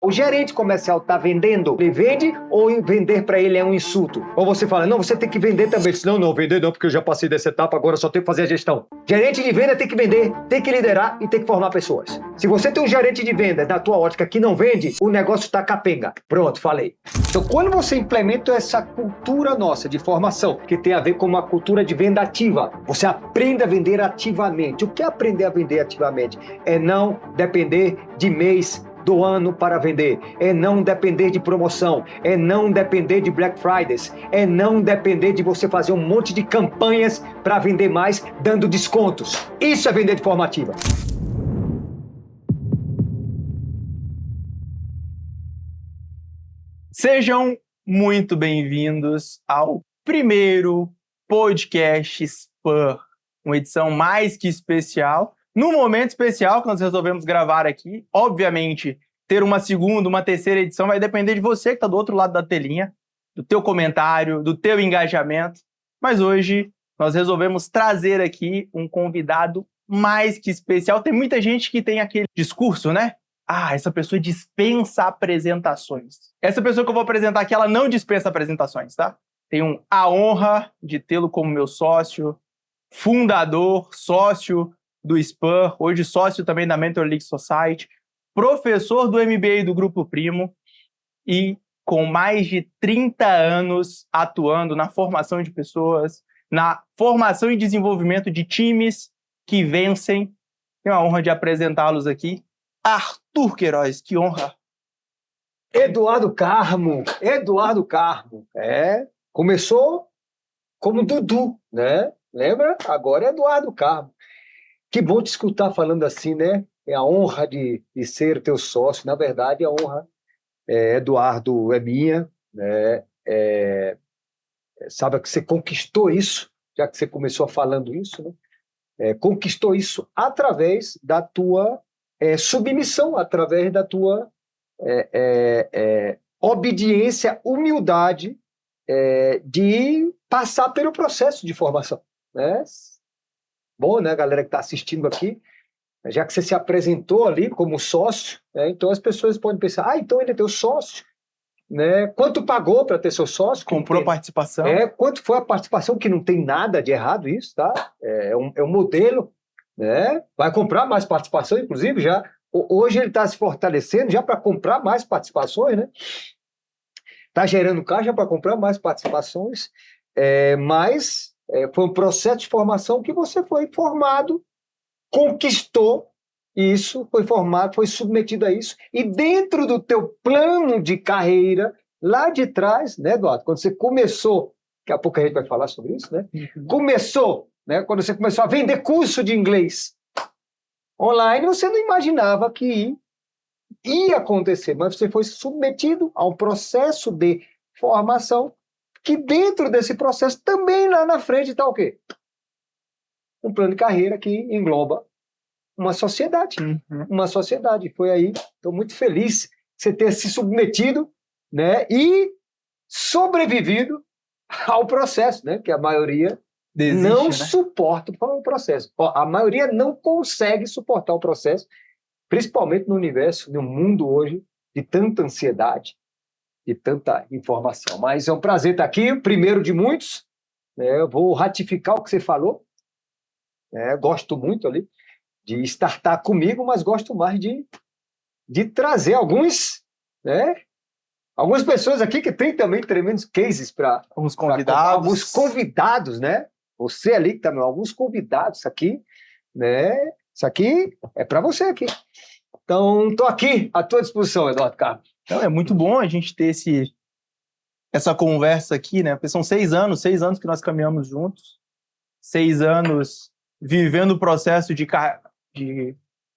O gerente comercial está vendendo, ele vende ou vender para ele é um insulto? Ou você fala, não, você tem que vender também. Não, vender não, porque eu já passei dessa etapa, agora só tenho que fazer a gestão. Gerente de venda tem que vender, tem que liderar e tem que formar pessoas. Se você tem um gerente de venda na tua ótica que não vende, o negócio está capenga. Pronto, falei. Então, quando você implementa essa cultura nossa de formação, que tem a ver com uma cultura de venda ativa, você aprende a vender ativamente. O que é aprender a vender ativamente? É não depender de mês do ano para vender, é não depender de promoção, é não depender de Black Fridays, é não depender de você fazer um monte de campanhas para vender mais, dando descontos. Isso é vender de forma ativa. Sejam muito bem-vindos ao primeiro podcast Spur, uma edição mais que especial. Num momento especial que nós resolvemos gravar aqui, obviamente, ter uma segunda, uma terceira edição vai depender de você que está do outro lado da telinha, do teu comentário, do teu engajamento. Mas hoje nós resolvemos trazer aqui um convidado mais que especial. Tem muita gente que tem aquele discurso, né? Ah, essa pessoa dispensa apresentações. Essa pessoa que eu vou apresentar aqui, ela não dispensa apresentações, tá? Tenho a honra de tê-lo como meu sócio, fundador, sócio do Spur, hoje sócio também da Mentor League Society, professor do MBA do Grupo Primo e com mais de 30 anos atuando na formação de pessoas, na formação e desenvolvimento de times que vencem. Tenho a honra de apresentá-los aqui. Arthur Queiroz, que honra. Eduardo Carmo. Começou como Dudu, né? Lembra? Agora é Eduardo Carmo. Que bom te escutar falando assim, né? É a honra de ser teu sócio. Na verdade, a honra, Eduardo, é minha. Né? Sabe que você conquistou isso, já que você começou falando isso, né? Conquistou isso através da tua submissão, através da tua obediência, humildade de passar pelo processo de formação. Né? Bom, né, galera que está assistindo aqui, já que você se apresentou ali como sócio, né, então as pessoas podem pensar, então ele é teu sócio, né? Quanto pagou para ter seu sócio? Comprou participação? Quanto foi a participação, que não tem nada de errado isso, tá? É um modelo, né? Vai comprar mais participação, inclusive, já. Hoje ele está se fortalecendo já para comprar mais participações, né? Está gerando caixa para comprar mais participações, mas foi um processo de formação que você foi formado, conquistou isso, foi formado, foi submetido a isso, e dentro do teu plano de carreira, lá de trás, né, Eduardo, quando você começou, daqui a pouco a gente vai falar sobre isso, né? Começou, né, quando você começou a vender curso de inglês online, você não imaginava que ia acontecer, mas você foi submetido a um processo de formação, que dentro desse processo também lá na frente está o quê? Um plano de carreira que engloba uma sociedade. Uma sociedade. Foi aí, estou muito feliz de você ter se submetido, né, e sobrevivido ao processo, né, que a maioria desiste, não né? suporta o processo. A maioria não consegue suportar o processo, principalmente no universo, no mundo hoje, de tanta ansiedade, de tanta informação. Mas é um prazer estar aqui, o primeiro de muitos. Né, eu vou ratificar o que você falou. Gosto muito ali de startar comigo, mas gosto mais de trazer algumas pessoas aqui que tem também tremendos cases para alguns convidados. Alguns convidados, né? Você ali que também, alguns convidados aqui, né? Isso aqui é para você aqui. Então, estou aqui à tua disposição, Eduardo Carmo. Então, é muito bom a gente ter essa conversa aqui, né? Porque são 6 anos que nós caminhamos juntos, 6 anos vivendo o processo de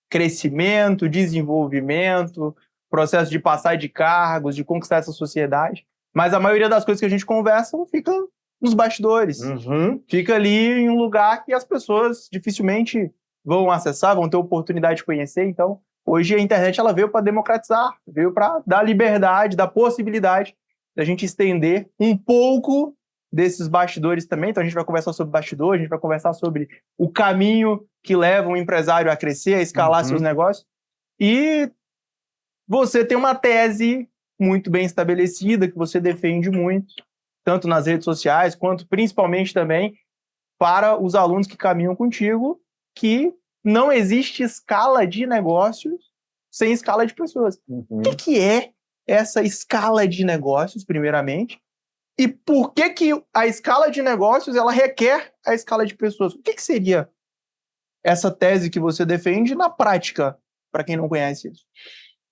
crescimento, desenvolvimento, processo de passar de cargos, de conquistar essa sociedade. Mas a maioria das coisas que a gente conversa fica nos bastidores. Fica ali em um lugar que as pessoas dificilmente vão acessar, vão ter oportunidade de conhecer. Então, hoje a internet ela veio para democratizar, veio para dar liberdade, dar possibilidade da gente estender um pouco desses bastidores também. Então a gente vai conversar sobre bastidor, a gente vai conversar sobre o caminho que leva um empresário a crescer, a escalar seus negócios. E você tem uma tese muito bem estabelecida, que você defende muito, tanto nas redes sociais, quanto principalmente também para os alunos que caminham contigo, que não existe escala de negócios sem escala de pessoas. O que é essa escala de negócios, primeiramente? E por que a escala de negócios ela requer a escala de pessoas? O que seria essa tese que você defende na prática, para quem não conhece isso?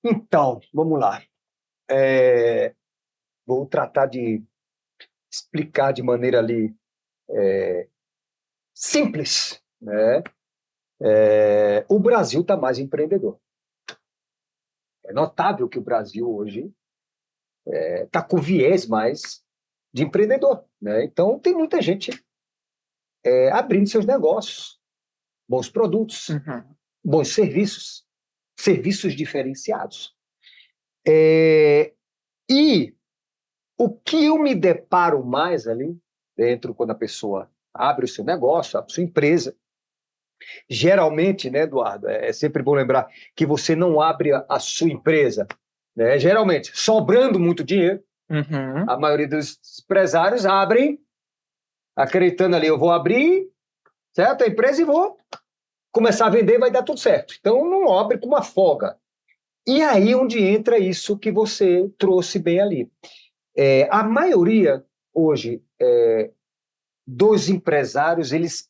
Então, vamos lá. Vou tratar de explicar de maneira ali simples, né? O Brasil está mais empreendedor. É notável que o Brasil hoje está com viés mais de empreendedor, né? Então, tem muita gente abrindo seus negócios, bons produtos, bons serviços, serviços diferenciados. E o que eu me deparo mais ali dentro, quando a pessoa abre o seu negócio, a sua empresa, geralmente, né, Eduardo, é sempre bom lembrar que você não abre a sua empresa, né, geralmente, sobrando muito dinheiro. A maioria dos empresários abrem acreditando ali, eu vou abrir, certo, a empresa e vou começar a vender, vai dar tudo certo. Então, não abre com uma folga. E aí onde entra isso que você trouxe bem ali. A maioria, hoje, dos empresários, eles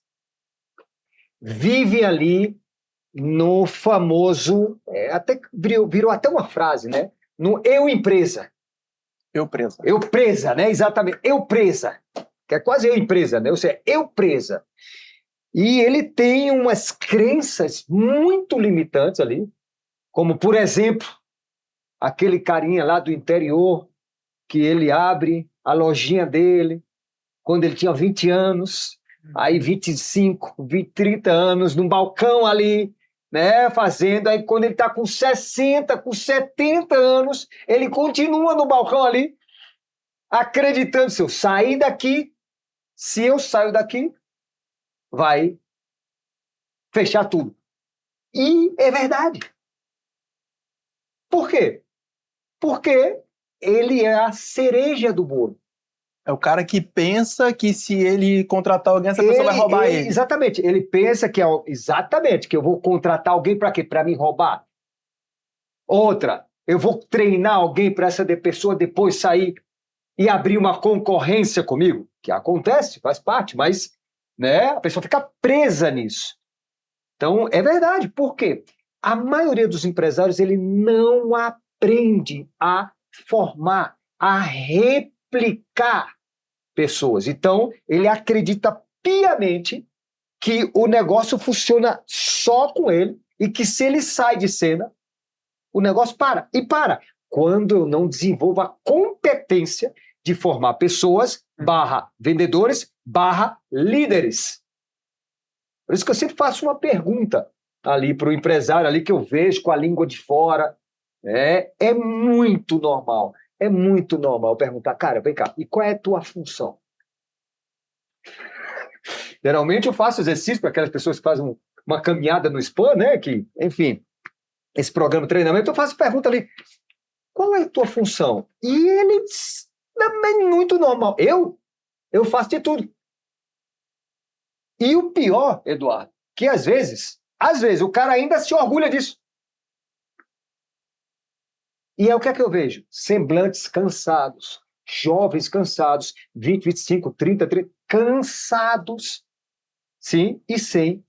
vivem ali no famoso, até virou até uma frase, né? No eu empresa. Eu presa. Eu presa, né? Exatamente. Eu presa. Que é quase eu empresa, né? Ou seja, eu presa. E ele tem umas crenças muito limitantes ali, como, por exemplo, aquele carinha lá do interior, que ele abre a lojinha dele quando ele tinha 20 anos, aí 25, 20, 30 anos, num balcão ali, né, fazendo, aí quando ele está com 60, com 70 anos, ele continua no balcão ali, acreditando, se eu sair daqui, se eu saio daqui, vai fechar tudo. E é verdade. Por quê? Porque ele é a cereja do bolo. É o cara que pensa que se ele contratar alguém, essa pessoa vai roubar ele. Exatamente. Ele pensa que exatamente, que eu vou contratar alguém para quê? Para me roubar. Outra, eu vou treinar alguém para essa pessoa depois sair e abrir uma concorrência comigo, que acontece, faz parte, mas, né, a pessoa fica presa nisso. Então, é verdade. Por quê? A maioria dos empresários, ele não aprende a formar, a replicar pessoas. Então, ele acredita piamente que o negócio funciona só com ele e que se ele sai de cena, o negócio para. E para. Quando eu não desenvolvo a competência de formar pessoas, /vendedores, /líderes. Por isso que eu sempre faço uma pergunta ali para o empresário ali que eu vejo com a língua de fora. É muito normal. É muito normal perguntar, cara, vem cá, e qual é a tua função? Geralmente eu faço exercício para aquelas pessoas que fazem uma caminhada no spa, né? Que, enfim, esse programa de treinamento, eu faço pergunta ali, qual é a tua função? E ele é muito normal. Eu faço de tudo. E o pior, Eduardo, que às vezes, o cara ainda se orgulha disso. E o que é que eu vejo? Semblantes cansados, jovens cansados, 20, 25, 30, cansados, sim, e sem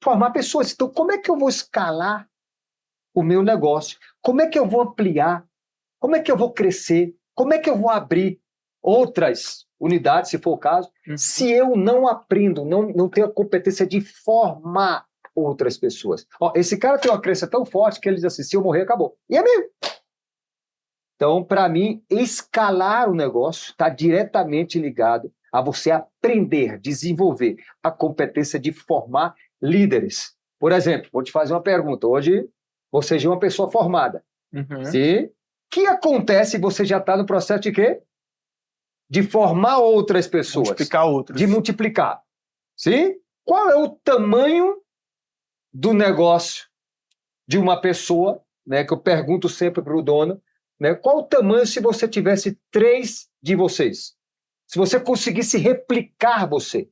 formar pessoas. Então, como é que eu vou escalar o meu negócio? Como é que eu vou ampliar? Como é que eu vou crescer? Como é que eu vou abrir outras unidades, se for o caso, se eu não aprendo, não tenho a competência de formar outras pessoas? Esse cara tem uma crença tão forte que ele diz assim, se eu morrer, acabou. E é mesmo. Então, para mim, escalar o negócio está diretamente ligado a você aprender, desenvolver a competência de formar líderes. Por exemplo, vou te fazer uma pergunta. Hoje, você já é uma pessoa formada. Sim? O que acontece se você já está no processo de quê? De formar outras pessoas. Multiplicar outras. De multiplicar. Sim? Qual é o tamanho do negócio de uma pessoa né, que eu pergunto sempre para o dono, né, qual o tamanho se você tivesse 3 de vocês? Se você conseguisse replicar você,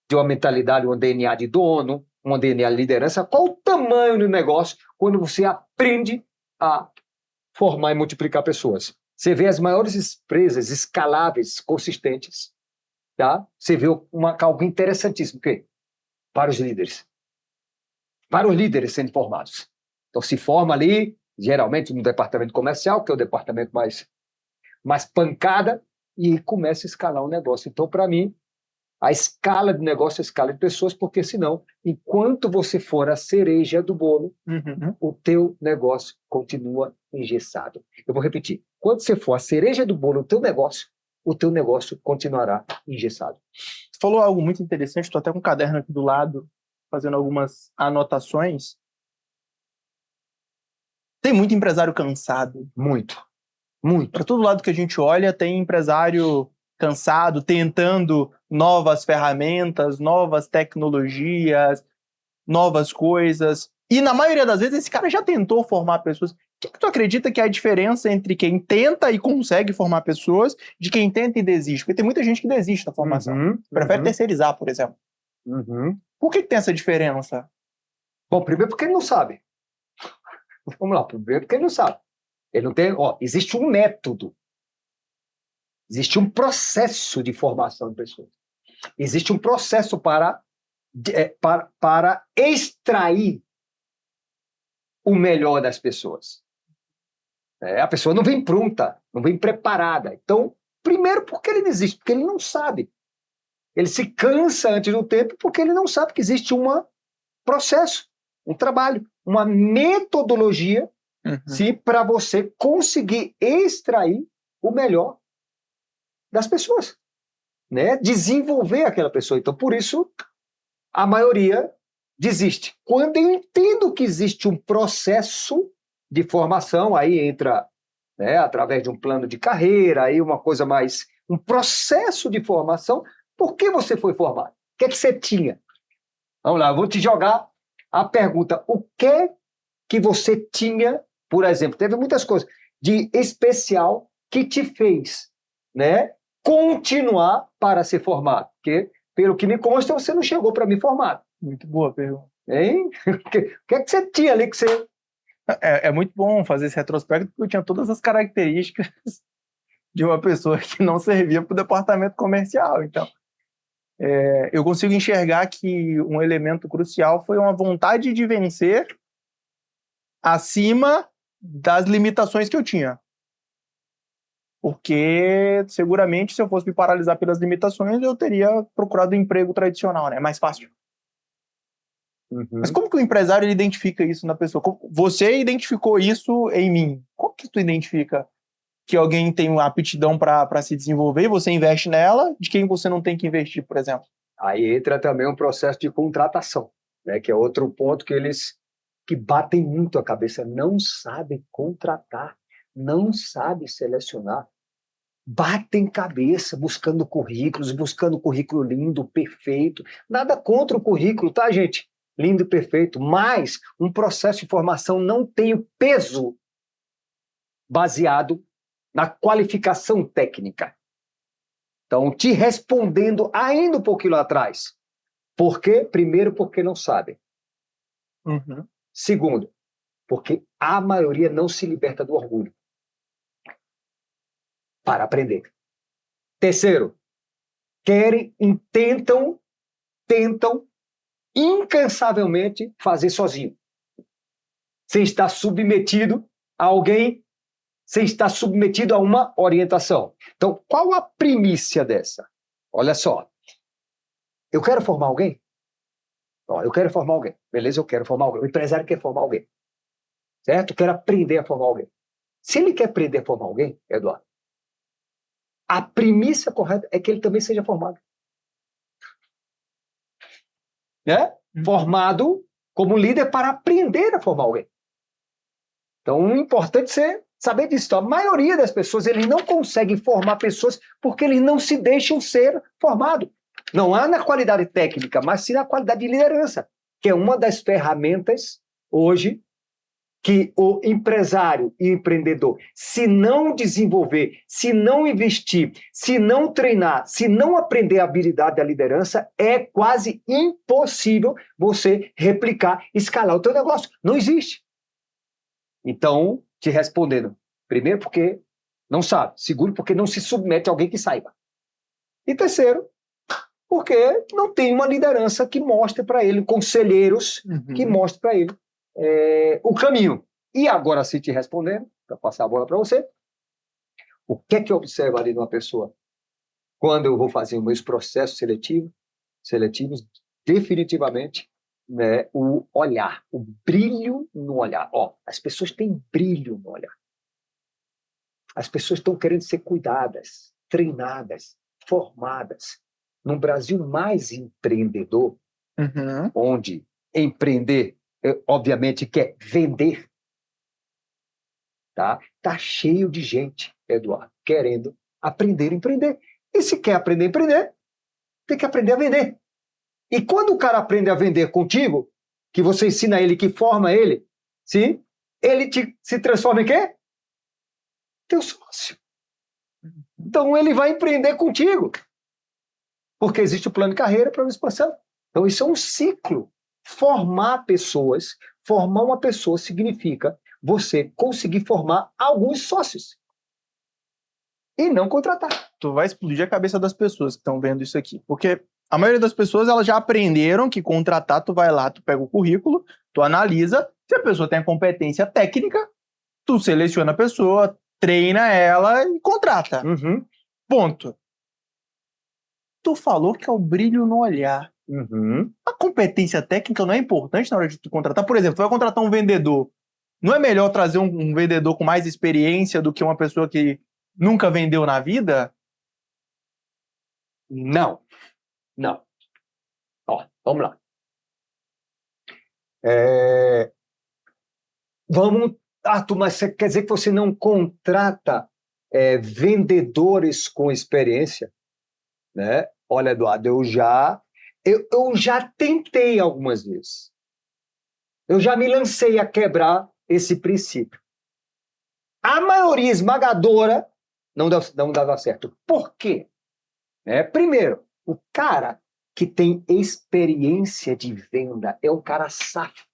de uma mentalidade, um DNA de dono, um DNA de liderança, qual o tamanho do negócio quando você aprende a formar e multiplicar pessoas? Você vê as maiores empresas escaláveis, consistentes, tá? Você vê algo interessantíssimo, que para os líderes. Para os líderes sendo formados. Então, se forma ali, geralmente no departamento comercial, que é o departamento mais pancada, e começa a escalar o negócio. Então, para mim, a escala de negócio é a escala de pessoas, porque senão, enquanto você for a cereja do bolo, o teu negócio continua engessado. Eu vou repetir. Quando você for a cereja do bolo, o teu negócio continuará engessado. Você falou algo muito interessante, estou até com um caderno aqui do lado, fazendo algumas anotações. Tem muito empresário cansado. Muito. Para todo lado que a gente olha, tem empresário cansado, tentando novas ferramentas, novas tecnologias, novas coisas. E na maioria das vezes esse cara já tentou formar pessoas. O que tu acredita que é a diferença entre quem tenta e consegue formar pessoas de quem tenta e desiste? Porque tem muita gente que desiste da formação. Prefere terceirizar, por exemplo. Por que tem essa diferença? Bom, primeiro porque ele não sabe. Vamos lá, primeiro porque ele não sabe. Ele não tem... existe um método. Existe um processo de formação de pessoas. Existe um processo para extrair o melhor das pessoas. A pessoa não vem pronta, não vem preparada. Então, primeiro porque ele desiste, porque ele não sabe. Ele se cansa antes do tempo porque ele não sabe que existe um processo, um trabalho, uma metodologia para você conseguir extrair o melhor das pessoas, né? Desenvolver aquela pessoa. Então, por isso, a maioria desiste. Quando eu entendo que existe um processo de formação, aí entra, né, através de um plano de carreira, aí uma coisa mais... um processo de formação. Por que você foi formado? O que é que você tinha? Vamos lá, eu vou te jogar a pergunta. O que você tinha, por exemplo, teve muitas coisas de especial que te fez, né, continuar para ser formado? Porque, pelo que me consta, você não chegou para me formado. Muito boa pergunta. Hein? O que é que você tinha ali que você... É muito bom fazer esse retrospecto, porque eu tinha todas as características de uma pessoa que não servia para o departamento comercial. Então, eu consigo enxergar que um elemento crucial foi uma vontade de vencer acima das limitações que eu tinha. Porque, seguramente, se eu fosse me paralisar pelas limitações, eu teria procurado um emprego tradicional, né? É mais fácil. Mas como que o empresário ele identifica isso na pessoa? Você identificou isso em mim. Como que tu identifica que alguém tem uma aptidão para se desenvolver e você investe nela, de quem você não tem que investir, por exemplo? Aí entra também um processo de contratação, né? Que é outro ponto que eles que batem muito a cabeça. Não sabem contratar, não sabem selecionar. Batem cabeça, buscando currículo lindo, perfeito. Nada contra o currículo, tá, gente? Lindo e perfeito. Mas um processo de formação não tem o peso baseado na qualificação técnica. Então, te respondendo ainda um pouquinho lá atrás. Por quê? Primeiro, porque não sabem. Segundo, porque a maioria não se liberta do orgulho para aprender. Terceiro, tentam incansavelmente fazer sozinho. Sem estar submetido a alguém, sem estar submetido a uma orientação. Então, qual a primícia dessa? Olha só. Eu quero formar alguém? Eu quero formar alguém. Beleza, eu quero formar alguém. O empresário quer formar alguém. Certo? Eu quero aprender a formar alguém. Se ele quer aprender a formar alguém, Eduardo, a primícia correta é que ele também seja formado. Né? Formado como líder para aprender a formar alguém. Então, é importante você saber disso. Então, a maioria das pessoas, eles não conseguem formar pessoas porque eles não se deixam ser formados. Não há na qualidade técnica, mas sim na qualidade de liderança, que é uma das ferramentas, hoje, que o empresário e o empreendedor, se não desenvolver, se não investir, se não treinar, se não aprender a habilidade da liderança, é quase impossível você replicar, escalar o teu negócio. Não existe. Então, te respondendo, primeiro porque não sabe, segundo porque não se submete a alguém que saiba. E terceiro, porque não tem uma liderança que mostre para ele, conselheiros que mostre para ele o caminho. E agora, se te respondendo, para passar a bola para você, o que é que eu observo ali numa pessoa? Quando eu vou fazer os meus processos seletivos, definitivamente, né, o olhar, o brilho no olhar. As pessoas têm brilho no olhar. As pessoas estão querendo ser cuidadas, treinadas, formadas. Num Brasil mais empreendedor, onde empreender, obviamente, quer vender, tá cheio de gente, Eduardo, querendo aprender a empreender. E se quer aprender a empreender, tem que aprender a vender. E quando o cara aprende a vender contigo, que você ensina ele, que forma ele, sim, ele se transforma em quê? Teu sócio. Então ele vai empreender contigo. Porque existe o plano de carreira para uma expansão. Então isso é um ciclo. Formar uma pessoa significa você conseguir formar alguns sócios. E não contratar. Tu vai explodir a cabeça das pessoas que estão vendo isso aqui. Porque a maioria das pessoas, elas já aprenderam que contratar, tu vai lá, tu pega o currículo, tu analisa, se a pessoa tem a competência técnica, tu seleciona a pessoa, treina ela e contrata. Ponto. Tu falou que é o brilho no olhar. A competência técnica não é importante na hora de tu contratar? Por exemplo, tu vai contratar um vendedor. Não é melhor trazer um vendedor com mais experiência do que uma pessoa que nunca vendeu na vida? Não. Vamos lá. Mas você quer dizer que você não contrata vendedores com experiência? Né? Olha, Eduardo, eu já tentei algumas vezes. Eu já me lancei a quebrar esse princípio. A maioria esmagadora não dava certo. Por quê? Primeiro, o cara que tem experiência de venda é um cara safo.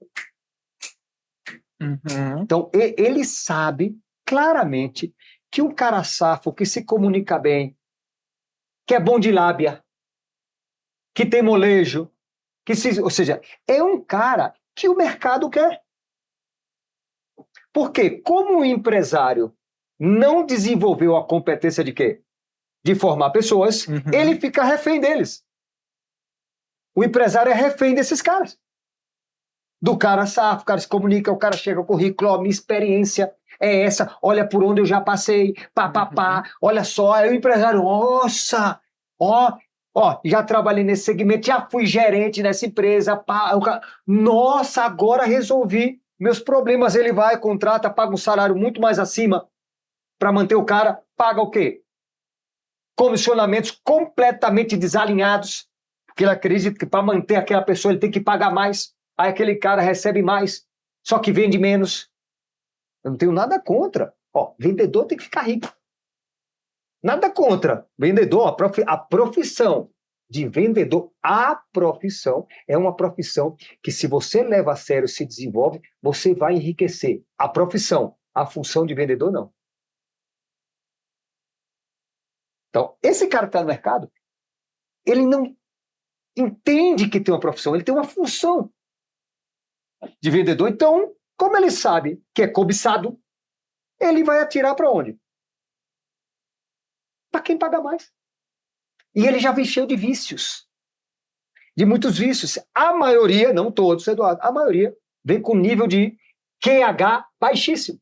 Então, ele sabe claramente que um cara safo, que se comunica bem, que é bom de lábia, que tem molejo, ou seja, é um cara que o mercado quer. Porque, como o empresário não desenvolveu a competência de quê? De formar pessoas, ele fica refém deles. O empresário é refém desses caras. Do cara safo, o cara se comunica, o cara chega ao currículo, minha experiência é essa, olha por onde eu já passei, olha só, aí o empresário, nossa, já trabalhei nesse segmento, já fui gerente nessa empresa, nossa, agora resolvi meus problemas. Ele vai, contrata, paga um salário muito mais acima para manter o cara, paga o quê? Comissionamentos completamente desalinhados, porque ele acredita que para manter aquela pessoa ele tem que pagar mais, aí aquele cara recebe mais, só que vende menos. Eu não tenho nada contra. Vendedor tem que ficar rico. Nada contra. Vendedor, a profissão de vendedor, a profissão é uma profissão que, se você leva a sério, se desenvolve, você vai enriquecer. A profissão, a função de vendedor, não. Então, esse cara que está no mercado, ele não entende que tem uma profissão, ele tem uma função de vendedor. Então, como ele sabe que é cobiçado, ele vai atirar para onde? Para quem paga mais. E ele já vem cheio de vícios. De muitos vícios. A maioria, não todos, Eduardo, a maioria vem com nível de QH baixíssimo.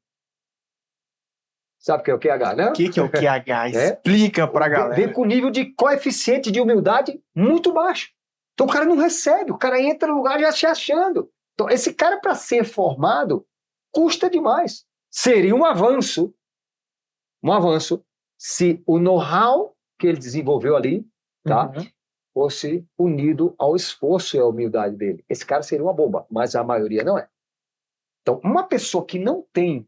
Sabe o que é o QH, né? O que é o QH? Explica pra galera. Vem com nível de coeficiente de humildade muito baixo. Então o cara não recebe, o cara entra no lugar já se achando. Então esse cara, para ser formado, custa demais. Seria um avanço, se o know-how que ele desenvolveu ali, tá, fosse unido ao esforço e à humildade dele. Esse cara seria uma bomba, mas a maioria não é. Então, uma pessoa que não tem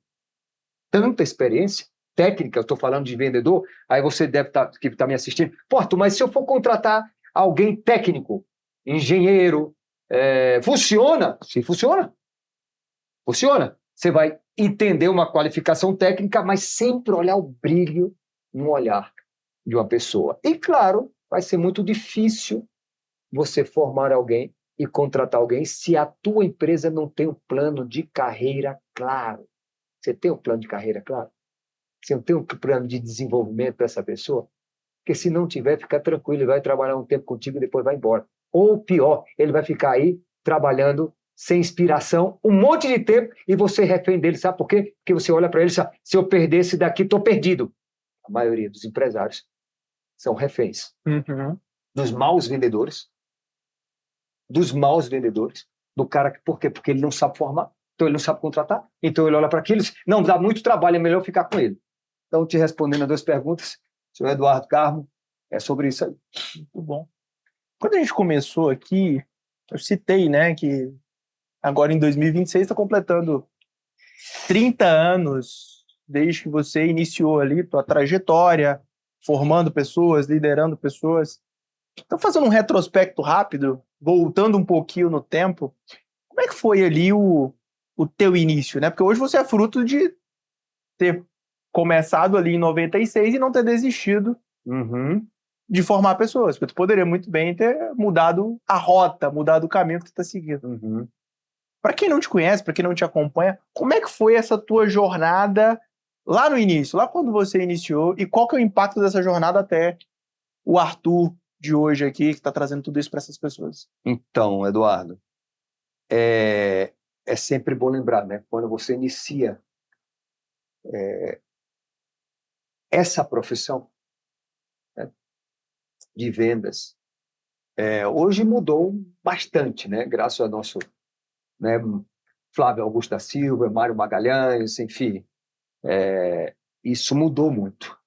tanta experiência técnica, eu estou falando de vendedor, aí você deve estar que tá me assistindo. Pô, Arthur, mas se eu for contratar alguém técnico, engenheiro, funciona? Sim, funciona. Funciona. Você vai entender uma qualificação técnica, mas sempre olhar o brilho no olhar de uma pessoa. E, claro, vai ser muito difícil você formar alguém e contratar alguém se a tua empresa não tem um plano de carreira claro. Você tem um plano de carreira claro? Você não tem um plano de desenvolvimento para essa pessoa? Porque se não tiver, fica tranquilo, ele vai trabalhar um tempo contigo e depois vai embora. Ou pior, ele vai ficar aí trabalhando sem inspiração um monte de tempo e você é refém dele, sabe por quê? Porque você olha para ele e sabe, se eu perder esse daqui, estou perdido. A maioria dos empresários são reféns dos maus vendedores, do cara que, por quê? Porque ele não sabe formar, então ele não sabe contratar, então ele olha para aquilo e diz, não, dá muito trabalho, é melhor ficar com ele. Então, te respondendo a 2 perguntas, senhor Eduardo Carmo, é sobre isso aí. Muito bom. Quando a gente começou aqui, eu citei, né, que agora em 2026 está completando 30 anos desde que você iniciou ali tua trajetória, formando pessoas, liderando pessoas. Então, fazendo um retrospecto rápido, voltando um pouquinho no tempo, como é que foi ali o teu início, né? Porque hoje você é fruto de ter começado ali em 96 e não ter desistido de formar pessoas, porque tu poderia muito bem ter mudado a rota, mudado o caminho que tu está seguindo. Para quem não te conhece, para quem não te acompanha, como é que foi essa tua jornada lá no início, lá quando você iniciou, e qual que é o impacto dessa jornada até o Arthur de hoje aqui, que está trazendo tudo isso para essas pessoas? Então, Eduardo, é sempre bom lembrar, né? Quando você inicia essa profissão, né, de vendas, hoje mudou bastante, né? Graças ao nosso, né, Flávio Augusto da Silva, Mário Magalhães, enfim, isso mudou muito.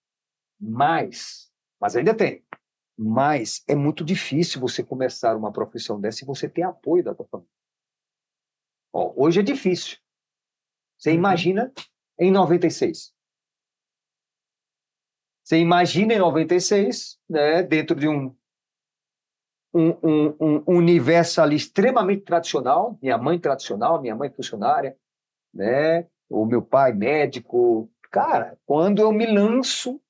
Mas ainda tem. Mas é muito difícil você começar uma profissão dessa e você ter apoio da tua família. Hoje é difícil. Você imagina em 96. Você imagina em 96, né, dentro de um universo ali extremamente tradicional, minha mãe funcionária, né, o meu pai médico. Cara, quando eu me lanço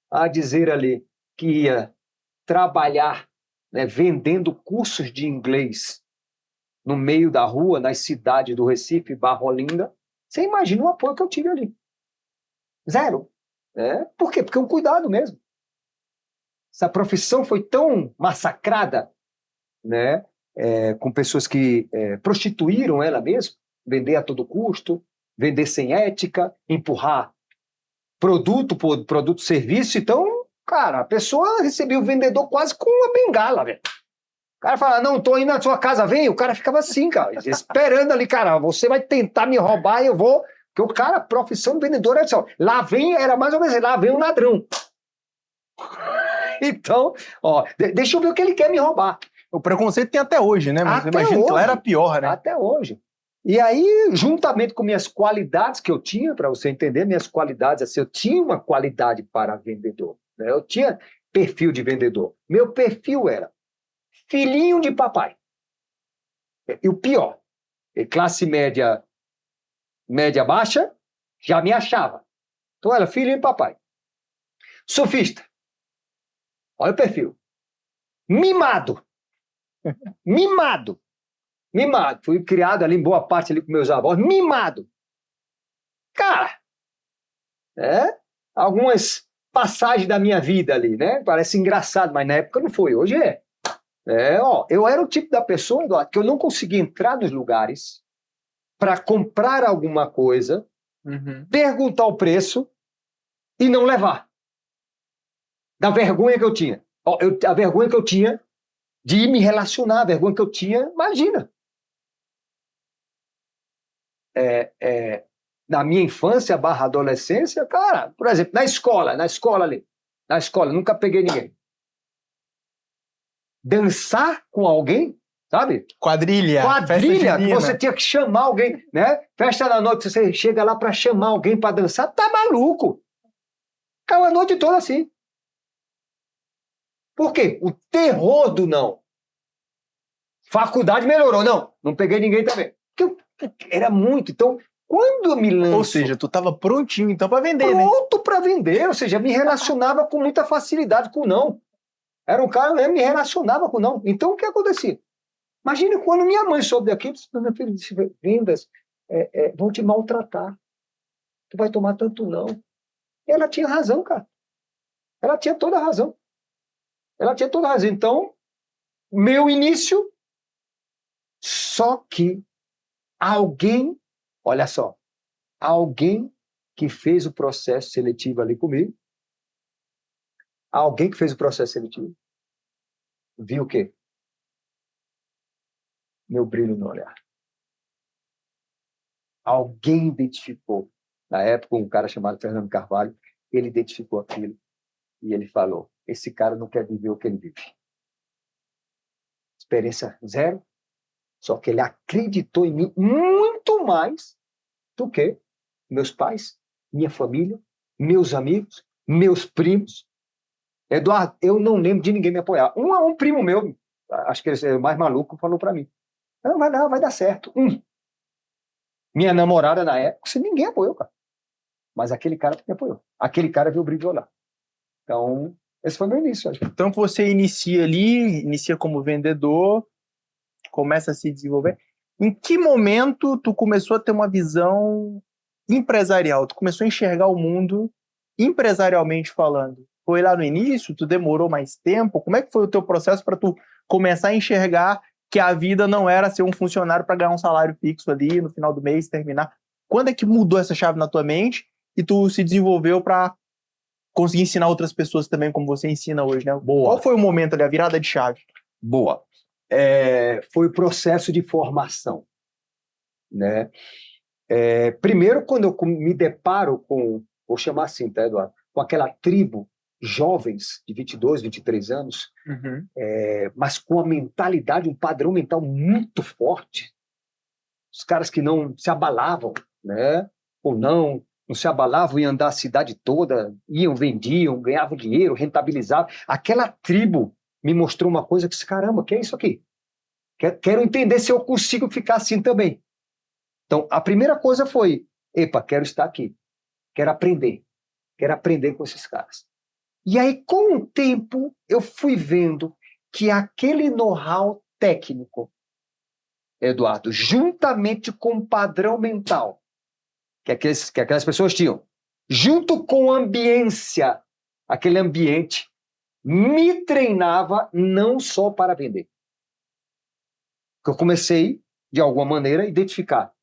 a dizer ali que ia trabalhar, né, vendendo cursos de inglês no meio da rua, nas cidades do Recife, Barra Olinda, você imagina o apoio que eu tive ali. Zero. Por quê? Porque é um cuidado mesmo. Essa profissão foi tão massacrada, né, com pessoas que prostituíram ela mesmo, vender a todo custo, vender sem ética, empurrar produto, serviço. Então, cara, a pessoa recebia o vendedor quase com uma bengala, velho. O cara fala, não, tô indo na sua casa, vem. O cara ficava assim, cara, esperando ali, cara, você vai tentar me roubar e eu vou... Porque o cara, a profissão do vendedor era assim, lá vem, era mais ou menos, lá vem um ladrão. Então, deixa eu ver o que ele quer me roubar. O preconceito tem até hoje, né? Mas imagina que lá era pior, né? Até hoje. E aí, juntamente com minhas qualidades que eu tinha, para você entender, minhas qualidades, assim, eu tinha uma qualidade para vendedor, né? Eu tinha perfil de vendedor. Meu perfil era filhinho de papai. E o pior, classe média baixa, já me achava. Então era filhinho de papai. Sofista. Olha o perfil. Mimado. Mimado. Fui criado ali em boa parte ali com meus avós. Mimado. Cara, algumas passagens da minha vida ali, né? Parece engraçado, mas na época não foi. Hoje é. Eu era o tipo da pessoa, Eduardo, que eu não conseguia entrar nos lugares para comprar alguma coisa, perguntar o preço e não levar. Da vergonha que eu tinha. A vergonha que eu tinha de me relacionar, a vergonha que eu tinha, imagina. Na minha infância, barra adolescência, cara, por exemplo, na escola, nunca peguei ninguém. Dançar com alguém, sabe? Quadrilha, Quadrilha, que você tinha que chamar alguém, né? Festa da noite, você chega lá para chamar alguém para dançar, tá maluco? Ficava a noite toda assim. Por quê? O terror do não. Faculdade melhorou, não peguei ninguém também. Era muito, então, quando eu me lanço... Ou seja, tu tava prontinho então para vender, pronto para vender, ou seja, me relacionava com muita facilidade com o não. Era um cara, né, me relacionava com o não. Então, o que acontecia? Imagine quando minha mãe soube daquilo, disse, meu filho, vendas vão te maltratar. Tu vai tomar tanto não. E ela tinha razão, cara. Ela tinha toda a razão. Então, meu início, só que alguém, olha só, alguém que fez o processo seletivo ali comigo, viu o quê? Meu brilho no olhar. Alguém identificou. Na época, um cara chamado Fernando Carvalho, ele identificou aquilo e ele falou, esse cara não quer viver o que ele vive. Experiência zero, só que ele acreditou em mim muito mais do que meus pais, minha família, meus amigos, meus primos. Eduardo, eu não lembro de ninguém me apoiar. Um primo meu, acho que ele é o mais maluco, falou para mim, não, vai dar certo. Minha namorada na época, ninguém apoiou, cara. Mas aquele cara me apoiou. Aquele cara viu o brilho lá. Então, esse foi o meu início. Acho. Então você inicia como vendedor, começa a se desenvolver. Em que momento tu começou a ter uma visão empresarial? Tu começou a enxergar o mundo empresarialmente falando? Foi lá no início? Tu demorou mais tempo? Como é que foi o teu processo para tu começar a enxergar que a vida não era ser um funcionário para ganhar um salário fixo ali no final do mês, terminar? Quando é que mudou essa chave na tua mente e tu se desenvolveu para conseguir ensinar outras pessoas também como você ensina hoje, né? Boa. Qual foi o momento ali, a virada de chave? Boa. Foi o processo de formação, né? Primeiro, quando eu me deparo com, vou chamar assim, tá, Eduardo? Com aquela tribo, jovens de 22, 23 anos, mas com a mentalidade, um padrão mental muito forte. Os caras que não se abalavam, né? Ou não se abalavam, iam andar a cidade toda, vendiam, ganhavam dinheiro, rentabilizavam. Aquela tribo me mostrou uma coisa que, caramba, que é isso aqui? Quero entender se eu consigo ficar assim também. Então, a primeira coisa foi, quero estar aqui, quero aprender com esses caras. E aí, com o tempo, eu fui vendo que aquele know-how técnico, Eduardo, juntamente com o padrão mental que aquelas pessoas tinham, junto com a ambiência, aquele ambiente, me treinava não só para vender. Eu comecei, de alguma maneira, a identificar,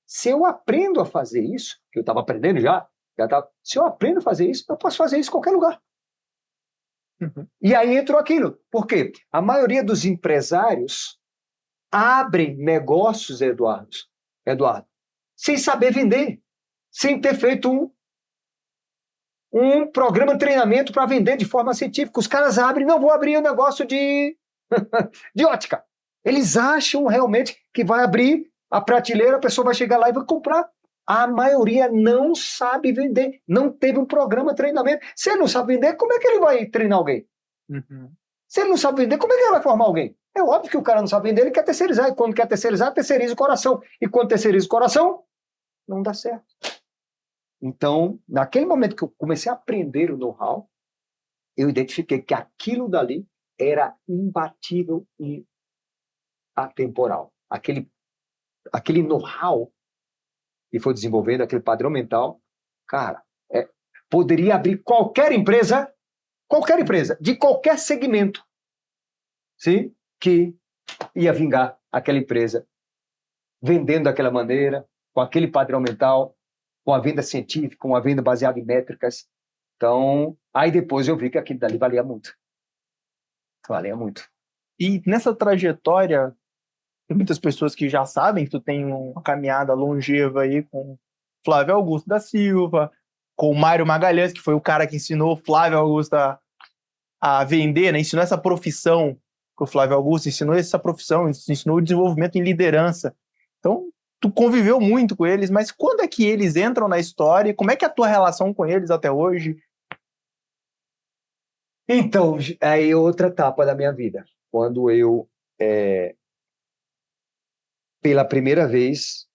se eu aprendo a fazer isso, que eu estava aprendendo se eu aprendo a fazer isso, eu posso fazer isso em qualquer lugar. E aí entrou aquilo. Por quê? A maioria dos empresários abrem negócios, Eduardo, sem saber vender, sem ter feito um programa de treinamento para vender de forma científica. Os caras abrem, não vou abrir um negócio de ótica. Eles acham realmente que vai abrir a prateleira, a pessoa vai chegar lá e vai comprar. A maioria não sabe vender, não teve um programa de treinamento. Se ele não sabe vender, como é que ele vai treinar alguém? Se ele não sabe vender, como é que ele vai formar alguém? É óbvio que o cara não sabe vender, ele quer terceirizar. E quando quer terceirizar, terceiriza o coração. E quando terceiriza o coração, não dá certo. Então, naquele momento que eu comecei a aprender o know-how, eu identifiquei que aquilo dali era imbatível e atemporal. Aquele know-how que foi desenvolvendo, aquele padrão mental, cara, poderia abrir qualquer empresa, de qualquer segmento, sim, que ia vingar aquela empresa, vendendo daquela maneira, com aquele padrão mental, com a venda científica, com a venda baseada em métricas. Então, aí depois eu vi que aquilo dali valia muito. E nessa trajetória, tem muitas pessoas que já sabem que tu tem uma caminhada longeva aí com Flávio Augusto da Silva, com o Mário Magalhães, que foi o cara que ensinou o Flávio Augusto a vender, né? Ensinou essa profissão o Flávio Augusto, ensinou essa profissão, ensinou o desenvolvimento em liderança. Então, tu conviveu muito com eles, mas quando é que eles entram na história? Como é que é a tua relação com eles até hoje? Então, aí outra etapa da minha vida. Quando eu, pela primeira vez,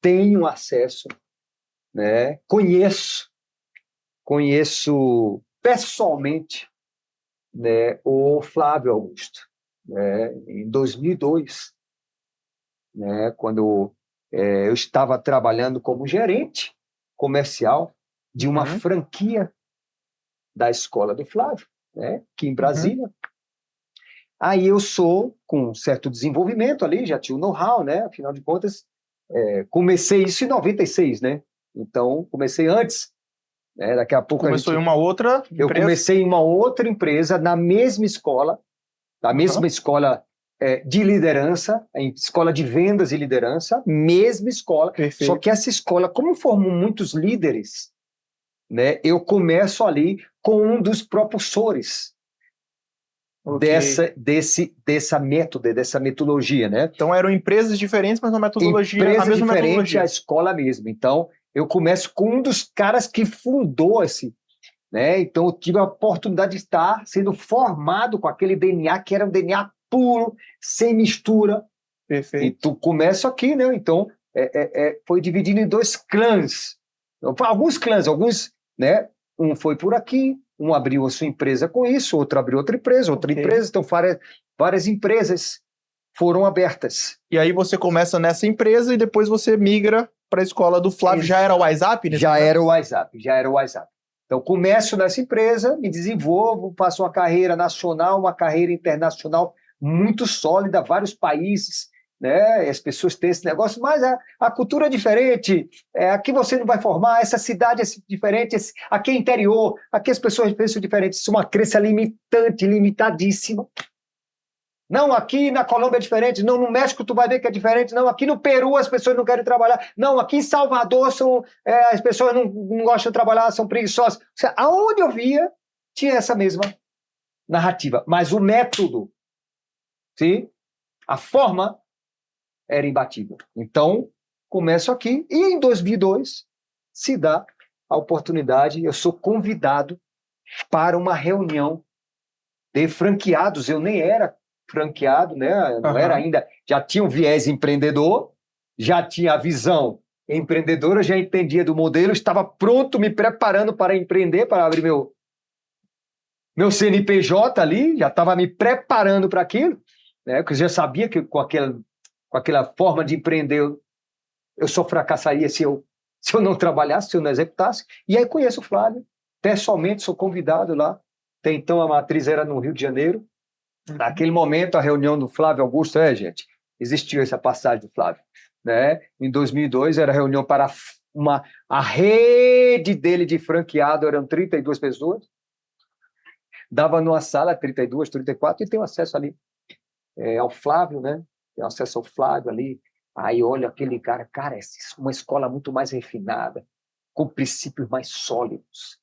tenho acesso, né? Conheço pessoalmente, né, o Flávio Augusto, né, em 2002, né, quando eu estava trabalhando como gerente comercial de uma franquia da escola do Flávio, né, aqui em Brasília. Aí eu sou com um certo desenvolvimento ali, já tinha o know-how, né, afinal de contas, comecei isso em 96, né, então comecei antes. Daqui a pouco Começou em uma outra empresa? Eu comecei em uma outra empresa, na mesma escola, mesma escola de liderança, escola de vendas e liderança, mesma escola. Perfeito. Só que essa escola, como formou muitos líderes, né, eu começo ali com um dos propulsores dessa metodologia, né? Então eram empresas diferentes, mas a metodologia, a mesma diferente, metodologia. A escola mesmo. Então, eu começo com um dos caras que fundou esse, né? Então, eu tive a oportunidade de estar sendo formado com aquele DNA, que era um DNA puro, sem mistura. Perfeito. E tu começa aqui, né? Então, foi dividido em 2 clãs. Alguns clãs, né? Um foi por aqui, um abriu a sua empresa com isso, outro abriu outra empresa, empresa. Então, várias empresas foram abertas. E aí você começa nessa empresa e depois você migra para a escola do Flávio. Já era o WhatsApp? Já era o WhatsApp. Então, começo nessa empresa, me desenvolvo, faço uma carreira nacional, uma carreira internacional muito sólida, vários países, né? As pessoas têm esse negócio, mas a cultura é diferente, aqui você não vai formar, essa cidade é diferente, aqui é interior, aqui as pessoas pensam diferente, isso é uma crença limitadíssima. Não, aqui na Colômbia é diferente. Não, no México tu vai ver que é diferente. Não, aqui no Peru as pessoas não querem trabalhar. Não, aqui em Salvador as pessoas não gostam de trabalhar, são preguiçosas. Aonde eu via, tinha essa mesma narrativa. Mas o método, sim, a forma era imbatível. Então, começo aqui. E em 2002 se dá a oportunidade, eu sou convidado para uma reunião de franqueados. Eu nem era franqueado, né? Não era ainda, já tinha um viés empreendedor, já tinha a visão empreendedora, já entendia do modelo, estava pronto, me preparando para empreender, para abrir meu CNPJ ali, já estava me preparando para aquilo, né? Porque eu já sabia que com aquela forma de empreender eu só fracassaria se eu não trabalhasse, se eu não executasse. E aí conheço o Flávio, pessoalmente sou convidado lá. Até então a matriz era no Rio de Janeiro. Naquele momento, a reunião do Flávio Augusto, gente, existiu essa passagem do Flávio, né? Em 2002, era reunião para a rede dele de franqueado, eram 32 pessoas, dava numa sala 32, 34, e tem acesso ali ao Flávio, né? Tem acesso ao Flávio ali, aí olha aquele cara, é uma escola muito mais refinada, com princípios mais sólidos,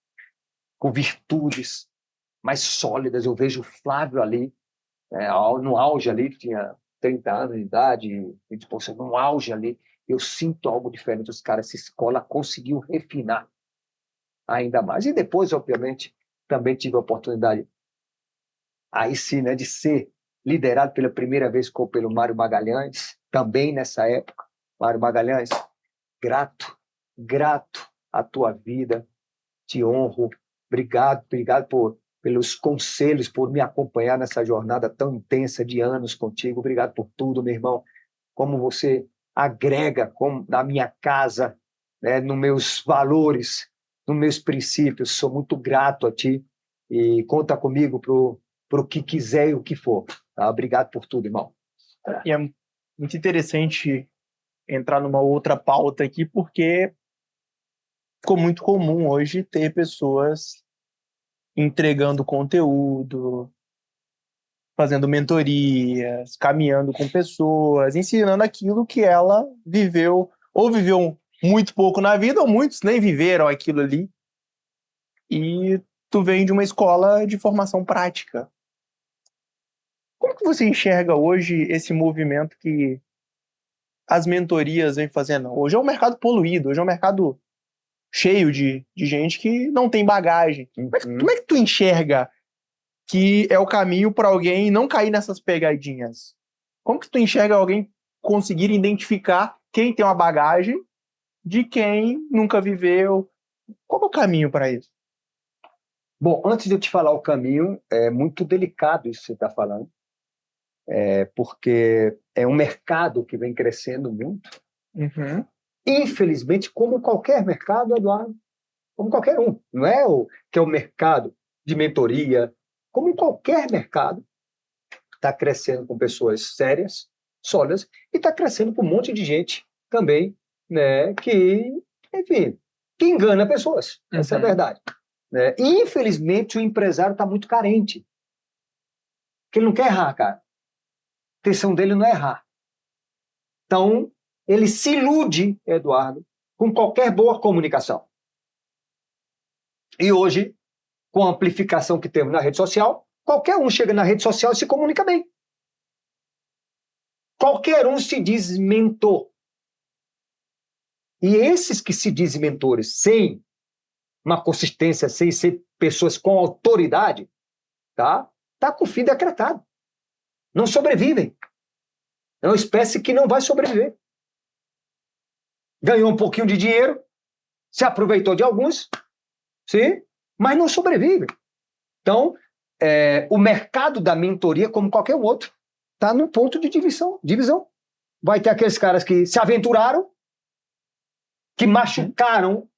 com virtudes mais sólidas. Eu vejo o Flávio ali, no auge ali, que tinha 30 anos de idade, e depois no auge ali, eu sinto algo diferente. Os caras, essa escola conseguiu refinar ainda mais. E depois, obviamente, também tive a oportunidade, aí sim, né, de ser liderado pela primeira vez pelo Mário Magalhães, também nessa época. Mário Magalhães, grato à tua vida, te honro, obrigado pelos conselhos, por me acompanhar nessa jornada tão intensa de anos contigo. Obrigado por tudo, meu irmão. Como você agrega na minha casa, né, nos meus valores, nos meus princípios. Sou muito grato a ti e conta comigo pro que quiser e o que for. Tá? Obrigado por tudo, irmão. E é muito interessante entrar numa outra pauta aqui, porque ficou muito comum hoje ter pessoas entregando conteúdo, fazendo mentorias, caminhando com pessoas, ensinando aquilo que ela viveu, ou viveu muito pouco na vida, ou muitos nem viveram aquilo ali. E tu vem de uma escola de formação prática. Como que você enxerga hoje esse movimento que as mentorias vêm fazendo? Hoje é um mercado poluído, hoje é um mercado cheio de gente que não tem bagagem. Como é que tu enxerga que é o caminho para alguém não cair nessas pegadinhas? Como que tu enxerga alguém conseguir identificar quem tem uma bagagem de quem nunca viveu? Qual é o caminho para isso? Bom, antes de eu te falar o caminho, é muito delicado isso que você está falando, porque é um mercado que vem crescendo muito. Uhum. Infelizmente, como qualquer mercado, Eduardo, como qualquer um, não é o que é o mercado de mentoria, como qualquer mercado, está crescendo com pessoas sérias, sólidas, e está crescendo com um monte de gente também, né, que, enfim, que engana pessoas. Essa é a verdade. Né? E, infelizmente, o empresário está muito carente. Porque ele não quer errar, cara. A intenção dele não é errar. Então, ele se ilude, Eduardo, com qualquer boa comunicação. E hoje, com a amplificação que temos na rede social, qualquer um chega na rede social e se comunica bem. Qualquer um se diz mentor. E esses que se dizem mentores sem uma consistência, sem ser pessoas com autoridade, tá com o fim decretado. Não sobrevivem. É uma espécie que não vai sobreviver. Ganhou um pouquinho de dinheiro, se aproveitou de alguns, sim, mas não sobrevive. Então, o mercado da mentoria, como qualquer outro, está num ponto de divisão. Vai ter aqueles caras que se aventuraram, que machucaram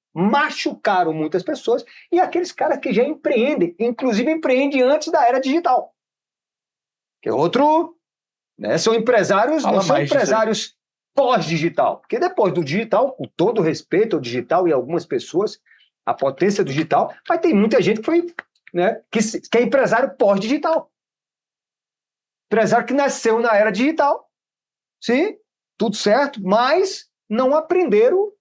muitas pessoas, e aqueles caras que já empreendem, inclusive empreendem antes da era digital. Que é outro, né, são empresários, não são empresários pós-digital, porque depois do digital, com todo respeito ao digital e algumas pessoas, a potência do digital, mas tem muita gente que foi, né, que é empresário pós-digital. Empresário que nasceu na era digital, sim, tudo certo, mas não aprenderam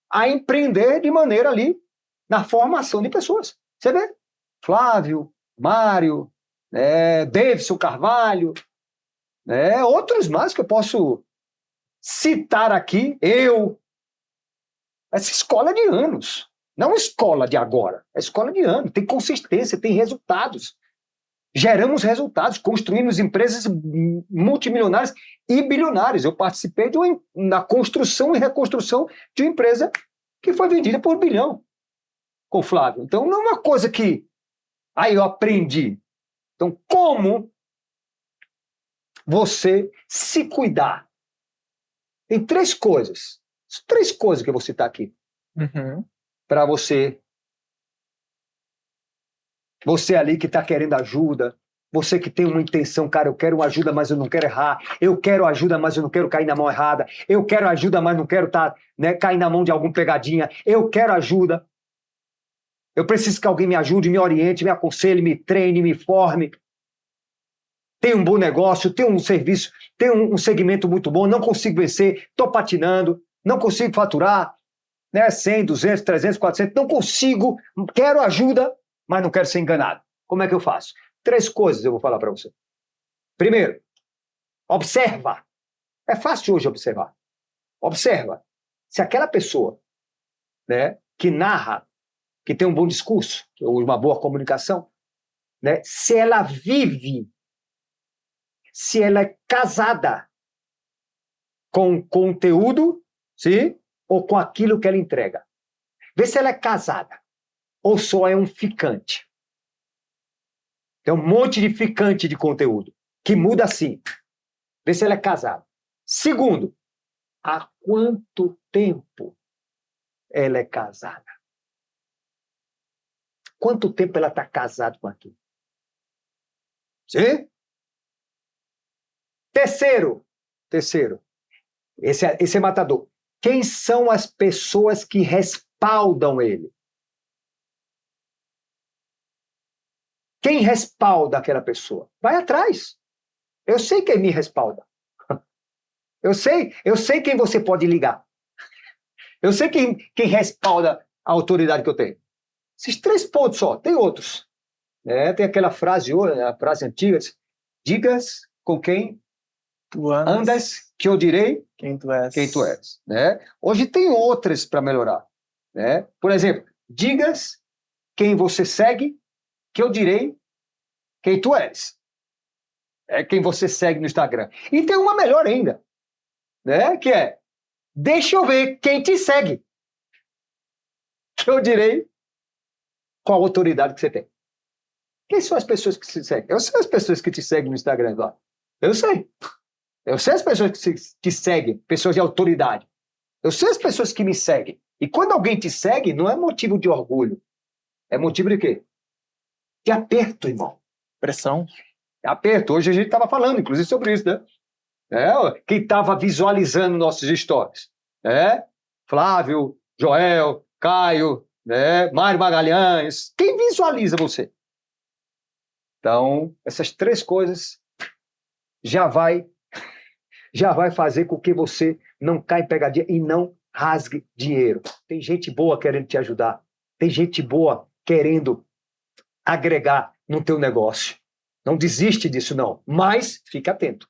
a empreender de maneira ali na formação de pessoas. Você vê? Flávio, Mário, Davidson Carvalho, outros mais que eu posso citar aqui, essa escola de anos, não escola de agora, é escola de anos, tem consistência, tem resultados. Geramos resultados, construímos empresas multimilionárias e bilionárias. Eu participei na construção e reconstrução de uma empresa que foi vendida por 1 bilhão com o Flávio. Então, não é uma coisa que eu aprendi. Então, como você se cuidar? Tem 3 coisas. 3 coisas que eu vou citar aqui. Para você ali que está querendo ajuda, você que tem uma intenção, cara, eu quero ajuda, mas eu não quero errar, eu quero ajuda, mas eu não quero cair na mão errada, eu quero ajuda, mas não quero cair na mão de alguma pegadinha, eu quero ajuda, eu preciso que alguém me ajude, me oriente, me aconselhe, me treine, me forme, tem um bom negócio, tem um serviço, tem um segmento muito bom, não consigo vencer, estou patinando, não consigo faturar, 100, 200, 300, 400, não consigo, quero ajuda, mas não quero ser enganado. Como é que eu faço? 3 coisas eu vou falar para você. Primeiro, observa. É fácil hoje observar. Observa. Se aquela pessoa, que narra, que tem um bom discurso, ou uma boa comunicação, se ela vive, se ela é casada com conteúdo, sim, ou com aquilo que ela entrega. Vê se ela é casada ou só é um ficante. Tem um monte de ficante de conteúdo que muda assim. Vê se ela é casada. Segundo, há quanto tempo ela é casada? Quanto tempo ela está casada com aquilo? Sim? Terceiro, esse é matador. Quem são as pessoas que respaldam ele? Quem respalda aquela pessoa? Vai atrás. Eu sei quem me respalda. Eu sei quem você pode ligar. Eu sei quem respalda a autoridade que eu tenho. Esses 3 pontos só, tem outros. Tem aquela frase, a frase antiga, digas com quem Tu andas, que eu direi quem tu és. quem tu és. Né? Hoje tem outras para melhorar. Né? Por exemplo, digas quem você segue, que eu direi quem tu és. É quem você segue no Instagram. E tem uma melhor ainda, né? Que é, deixa eu ver quem te segue, que eu direi qual autoridade que você tem. Quem são as pessoas que te seguem? Eu sei as pessoas que te seguem no Instagram agora. Eu sei. Eu sei as pessoas que te seguem, pessoas de autoridade. Eu sei as pessoas que me seguem. E quando alguém te segue, não é motivo de orgulho. É motivo de quê? De aperto, irmão. Pressão. É aperto. Hoje a gente estava falando, inclusive, sobre isso, né? Quem estava visualizando nossos stories. Flávio, Joel, Caio, Mário Magalhães. Quem visualiza você? Então, essas 3 coisas já vai fazer com que você não caia em pegadinha e não rasgue dinheiro. Tem gente boa querendo te ajudar. Tem gente boa querendo agregar no teu negócio. Não desiste disso, não. Mas fica atento.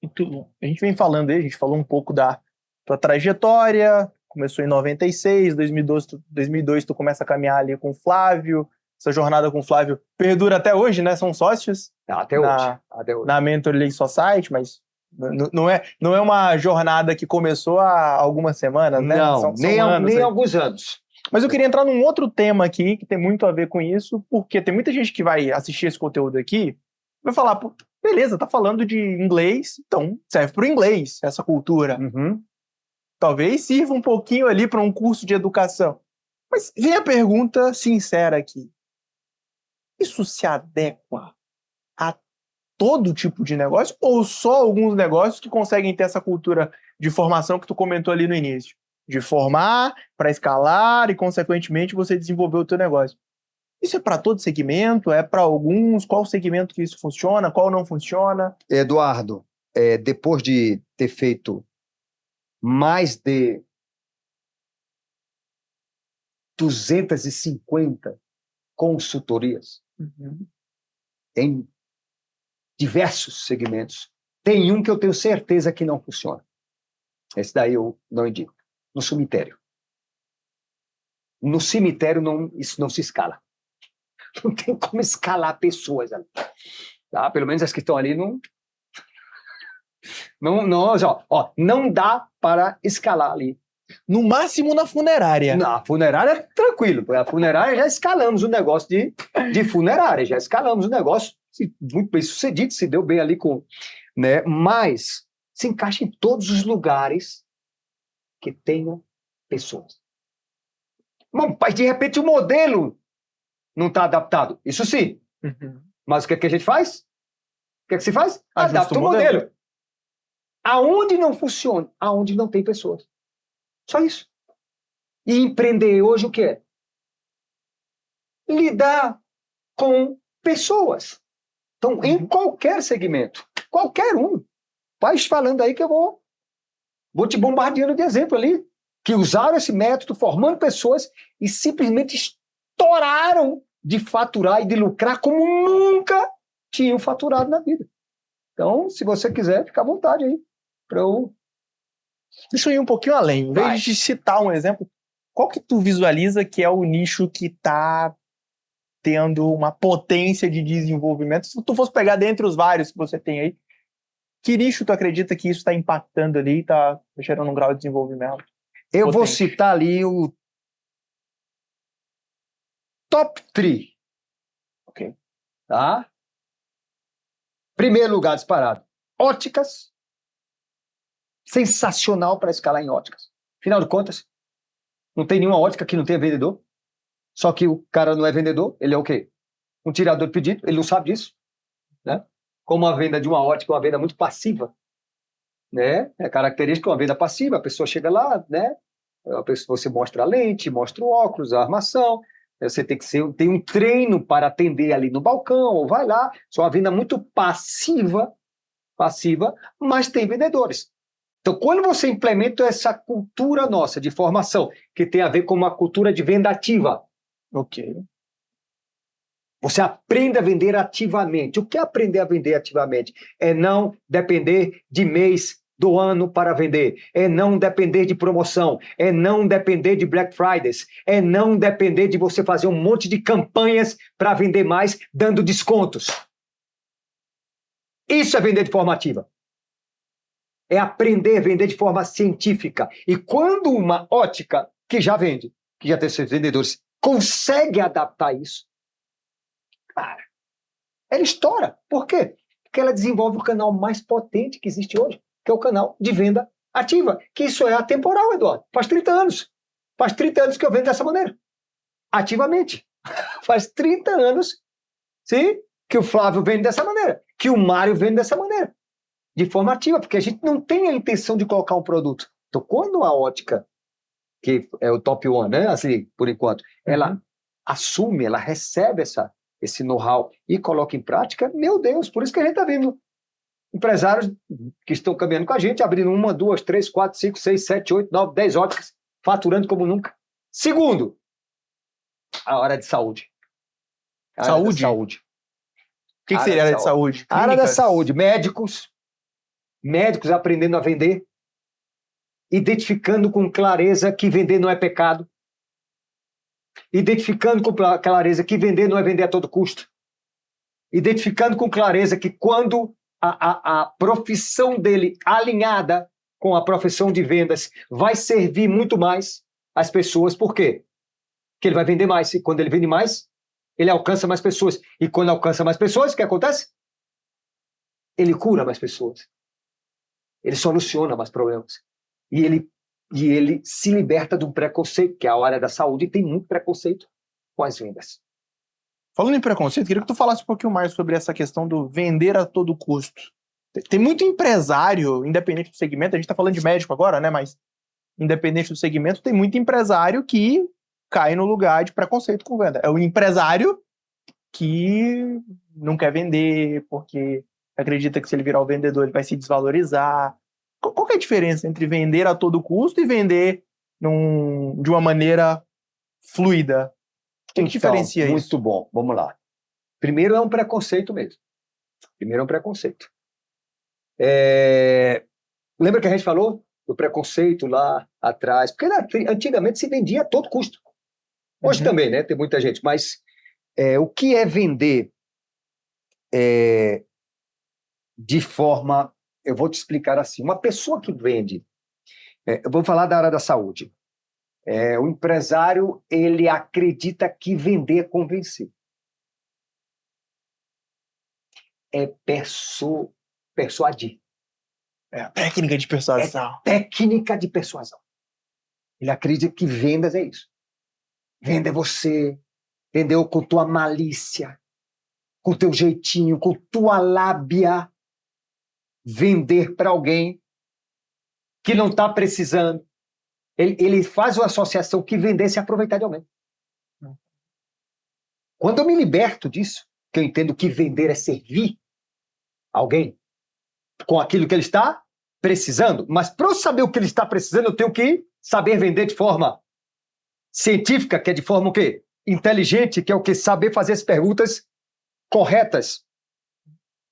A gente vem falando aí, a gente falou um pouco da tua trajetória. Começou em 96, 2002 tu começa a caminhar ali com o Flávio. Essa jornada com o Flávio perdura até hoje, né? São sócios. Até hoje. Na Mentor League Society, mas não é uma jornada que começou há algumas semanas, né? Não, são nem anos, alguns anos. Mas eu queria entrar num outro tema aqui, que tem muito a ver com isso, porque tem muita gente que vai assistir esse conteúdo aqui, vai falar, beleza, tá falando de inglês, então serve pro inglês, essa cultura. Uhum. Talvez sirva um pouquinho ali para um curso de educação. Mas vem a pergunta sincera aqui. Isso se adequa a todo tipo de negócio ou só alguns negócios que conseguem ter essa cultura de formação que tu comentou ali no início? De formar para escalar e, consequentemente, você desenvolver o teu negócio. Isso é para todo segmento? É para alguns? Qual segmento que isso funciona? Qual não funciona? Eduardo, depois de ter feito mais de 250 consultorias em diversos segmentos, tem um que eu tenho certeza que não funciona. Esse daí eu não indico. No cemitério. No cemitério, isso não se escala. Não tem como escalar pessoas ali. Tá? Pelo menos as que estão ali não dá para escalar ali. No máximo na funerária. Na funerária, tranquilo. A funerária já escalamos o negócio de funerária. Já escalamos o negócio muito bem sucedido, se deu bem ali com... Né? Mas se encaixa em todos os lugares que tenham pessoas. Mas de repente o modelo não está adaptado. Isso sim. Mas o que a gente faz? O que se faz? Adapta o modelo. Aonde não funciona? Aonde não tem pessoas. Só isso. E empreender hoje o que é? Lidar com pessoas. Então, em qualquer segmento, qualquer um, vai falando aí que eu vou te bombardeando de exemplo ali, que usaram esse método formando pessoas e simplesmente estouraram de faturar e de lucrar como nunca tinham faturado na vida. Então, se você quiser, fica à vontade aí. Deixa eu ir um pouquinho além. Em vez de citar um exemplo, qual que tu visualiza que é o nicho que está tendo uma potência de desenvolvimento? Se tu fosse pegar dentre os vários que você tem aí, que nicho tu acredita que isso está impactando ali e está gerando um grau de desenvolvimento? Eu vou citar ali o top 3. Ok. Tá? Primeiro lugar disparado. Óticas. Sensacional para escalar em óticas. Afinal de contas, não tem nenhuma ótica que não tenha vendedor. Só que o cara não é vendedor, ele é o quê? Um tirador de pedido, ele não sabe disso. Né? Como a venda de uma ótica é uma venda muito passiva. Né? É característica de uma venda passiva, a pessoa chega lá, né? Você mostra a lente, mostra o óculos, a armação, você tem um treino para atender ali no balcão, ou vai lá, só uma venda muito passiva, mas tem vendedores. Então, quando você implementa essa cultura nossa de formação, que tem a ver com uma cultura de venda ativa, ok, Você aprende a vender ativamente. O que é aprender a vender ativamente? É não depender de mês do ano para vender. É não depender de promoção. É não depender de Black Fridays. É não depender de você fazer um monte de campanhas para vender mais, dando descontos. Isso é vender de forma ativa. É aprender a vender de forma científica. E quando uma ótica que já vende, que já tem seus vendedores, consegue adaptar isso, cara, ela estoura. Por quê? Porque ela desenvolve o canal mais potente que existe hoje, que é o canal de venda ativa. Que isso é atemporal, Eduardo. Faz 30 anos. Faz 30 anos que eu vendo dessa maneira. Ativamente. Faz 30 anos, sim, que o Flávio vende dessa maneira. Que o Mário vende dessa maneira. De forma ativa, porque a gente não tem a intenção de colocar um produto. Então, quando a ótica, que é o top one, né? Assim, por enquanto, ela assume, ela recebe esse know-how e coloca em prática, meu Deus, por isso que a gente está vendo empresários que estão caminhando com a gente, abrindo 1, 2, 3, 4, 5, 6, 7, 8, 9, 10 óticas, faturando como nunca. Segundo, a área de saúde. Saúde? O que seria a área de saúde? A área da saúde, médicos aprendendo a vender, identificando com clareza que vender não é pecado, identificando com clareza que vender não é vender a todo custo, identificando com clareza que quando a profissão dele alinhada com a profissão de vendas vai servir muito mais às pessoas. Por quê? Porque ele vai vender mais, e quando ele vende mais, ele alcança mais pessoas, e quando alcança mais pessoas, o que acontece? Ele cura mais pessoas, ele soluciona mais problemas, e ele se liberta de um preconceito, que é a área da saúde tem muito preconceito com as vendas. Falando em preconceito, queria que tu falasse um pouquinho mais sobre essa questão do vender a todo custo. Tem muito empresário, independente do segmento, a gente tá falando de médico agora, né, mas independente do segmento, tem muito empresário que cai no lugar de preconceito com venda. É o empresário que não quer vender porque acredita que se ele virar o vendedor ele vai se desvalorizar. Qual que é a diferença entre vender a todo custo e vender de uma maneira fluida? O que diferencia isso? Muito bom, vamos lá. Primeiro é um preconceito mesmo. Primeiro é um preconceito. Lembra que a gente falou do preconceito lá atrás? Porque antigamente se vendia a todo custo. Hoje também, né? Tem muita gente. Mas o que é vender de forma... Eu vou te explicar assim. Uma pessoa que vende... eu vou falar da área da saúde. O empresário, ele acredita que vender é convencer. É persuadir. É a técnica de persuasão. Técnica de persuasão. Ele acredita que vendas é isso. Venda é você, entendeu? Com tua malícia, com teu jeitinho, com tua lábia, vender para alguém que não está precisando. Ele faz uma associação que vender é se aproveitar de alguém. Quando eu me liberto disso, que eu entendo que vender é servir alguém com aquilo que ele está precisando, mas para eu saber o que ele está precisando, eu tenho que saber vender de forma científica, que é de forma o quê? Inteligente, que é o quê? Saber fazer as perguntas corretas.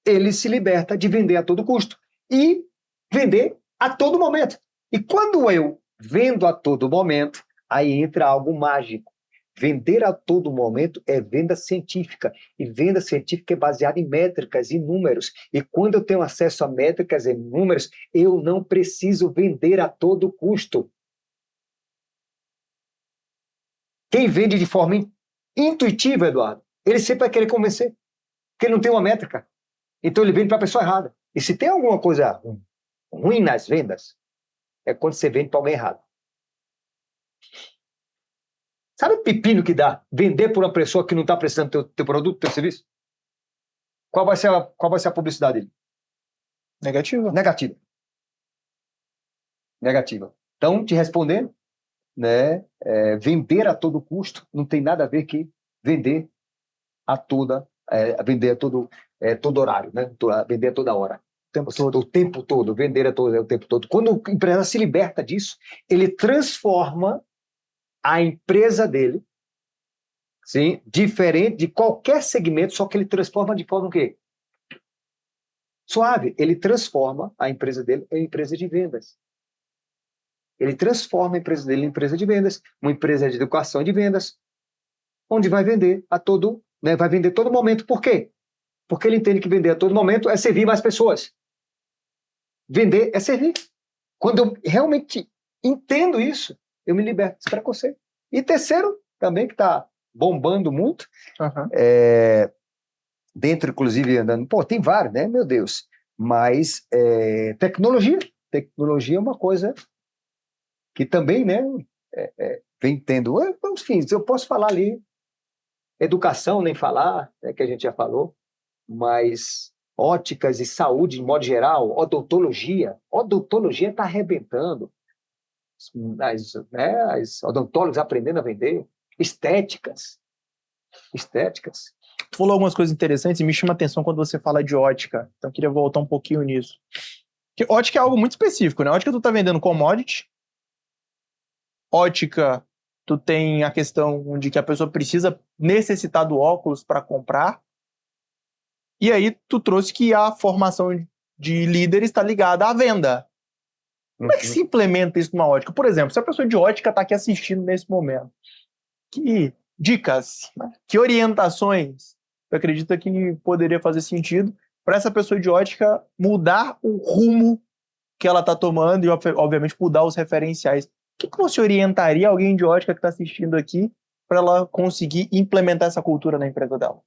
Ele se liberta de vender a todo custo e vender a todo momento. E quando eu vendo a todo momento, aí entra algo mágico. Vender a todo momento é venda científica. E venda científica é baseada em métricas e números. E quando eu tenho acesso a métricas e números, eu não preciso vender a todo custo. Quem vende de forma intuitiva, Eduardo, ele sempre vai querer convencer. Porque ele não tem uma métrica. Então ele vende para a pessoa errada. E se tem alguma coisa ruim nas vendas, é quando você vende para alguém errado. Sabe o pepino que dá vender por uma pessoa que não está precisando do teu produto, do teu serviço? Qual vai ser a publicidade dele? Negativa. Então, te respondendo, né, vender a todo custo não tem nada a ver que vender a todo horário, né? Vender a toda hora. O tempo todo, vender o tempo todo. Quando o empresário se liberta disso, ele transforma a empresa dele, Sim, diferente de qualquer segmento, só que ele transforma de forma o quê? Suave. Ele transforma a empresa dele em empresa de vendas. Ele transforma a empresa dele em empresa de vendas, uma empresa de educação de vendas, onde vai vender a todo, né, vai vender todo momento. Por quê? Porque ele entende que vender a todo momento é servir mais pessoas. Vender é servir. Quando eu realmente entendo isso, eu me liberto desse preconceito. E terceiro, também que está bombando muito, dentro, inclusive, andando... Pô, tem vários, né? Meu Deus. Mas tecnologia. Tecnologia é uma coisa que também, né, vem tendo... Enfim, eu posso falar ali, educação, nem falar, né, que a gente já falou, mas óticas e saúde, de modo geral, odontologia está arrebentando. As odontólogos aprendendo a vender, estéticas. Tu falou algumas coisas interessantes e me chama a atenção quando você fala de ótica, então eu queria voltar um pouquinho nisso. Porque ótica é algo muito específico, né? Ótica tu tá vendendo commodity, ótica tu tem a questão de que a pessoa precisa necessitar do óculos para comprar, e aí tu trouxe que a formação de líderes está ligada à venda. Como é que se implementa isso numa ótica? Por exemplo, se a pessoa de ótica está aqui assistindo nesse momento, que dicas, que orientações você acredita que poderia fazer sentido para essa pessoa de ótica mudar o rumo que ela está tomando e, obviamente, mudar os referenciais? O que você orientaria alguém de ótica que está assistindo aqui para ela conseguir implementar essa cultura na empresa dela?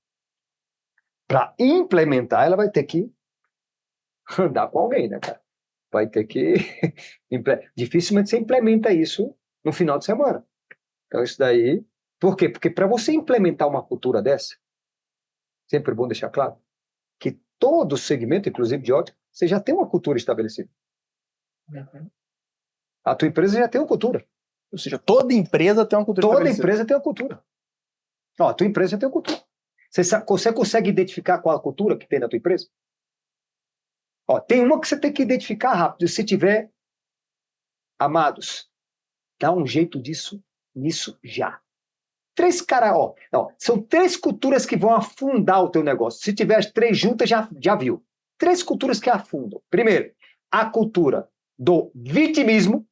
Para implementar, ela vai ter que andar com alguém, né, cara? Vai ter que... Dificilmente você implementa isso no final de semana. Então, isso daí... Por quê? Porque para você implementar uma cultura dessa, sempre é bom deixar claro que todo segmento, inclusive de ótica, você já tem uma cultura estabelecida. Uhum. A tua empresa já tem uma cultura. Ou seja, toda empresa tem uma cultura estabelecida. Toda empresa tem uma cultura. Ó, a tua empresa já tem uma cultura. Você consegue identificar qual a cultura que tem na tua empresa? Ó, tem uma que você tem que identificar rápido. Se tiver, amados, dá um jeito nisso já. São 3 culturas que vão afundar o teu negócio. Se tiver as 3 juntas, já viu. 3 culturas que afundam. Primeiro, a cultura do vitimismo,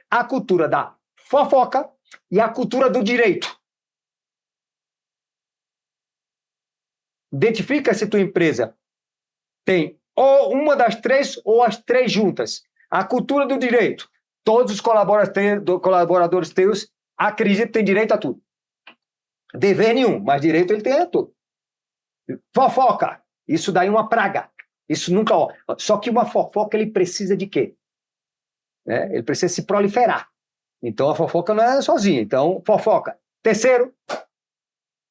a cultura da fofoca e a cultura do direito. Identifica se tua empresa tem ou uma das 3 ou as 3 juntas. A cultura do direito. Todos os colaboradores teus acreditam que tem direito a tudo. Dever nenhum, mas direito ele tem a tudo. Fofoca. Isso daí é uma praga. Isso nunca... Só que uma fofoca ele precisa de quê? Ele precisa se proliferar. Então a fofoca não é sozinha. Então, fofoca. Terceiro,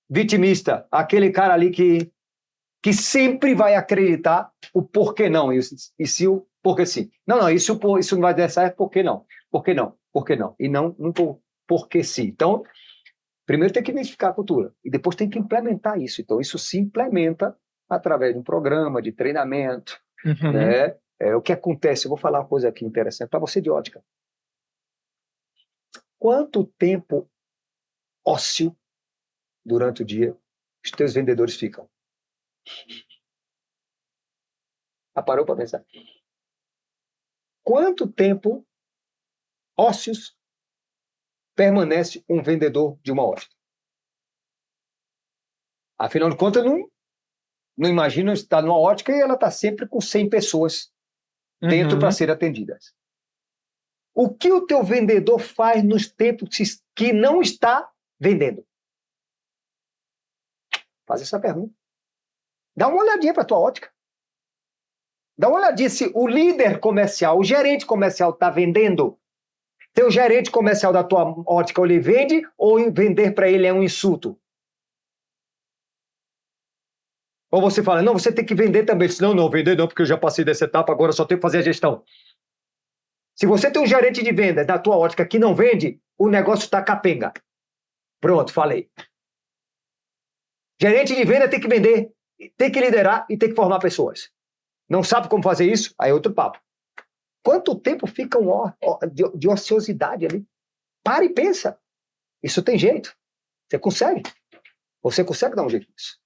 vitimista. Aquele cara ali que sempre vai acreditar o porquê não. E se o porquê sim. Não, isso não vai dar certo, por que não? Por que não? Por que não? E não porque sim. Então, primeiro tem que identificar a cultura. E depois tem que implementar isso. Então, isso se implementa através de um programa, de treinamento. Uhum. Né? O que acontece, eu vou falar uma coisa aqui interessante para você de ótica. Quanto tempo ósseo durante o dia os teus vendedores ficam? Parou para pensar? Quanto tempo ósseos permanece um vendedor de uma ótica? Afinal de contas, não imagina estar numa ótica e ela está sempre com 100 pessoas dentro para ser atendidas. O que o teu vendedor faz nos tempos que não está vendendo? Faz essa pergunta. Dá uma olhadinha para a tua ótica. Dá uma olhadinha se o líder comercial, o gerente comercial está vendendo. Teu gerente comercial da tua ótica, ele vende ou vender para ele é um insulto? Ou você fala, não, você tem que vender também. Não, vender não, porque eu já passei dessa etapa, agora só tenho que fazer a gestão. Se você tem um gerente de venda da tua ótica que não vende, o negócio está capenga. Pronto, falei. Gerente de venda tem que vender, tem que liderar e tem que formar pessoas. Não sabe como fazer isso? Aí é outro papo. Quanto tempo fica de ociosidade ali? Para e pensa. Isso tem jeito. Você consegue. Você consegue dar um jeito nisso.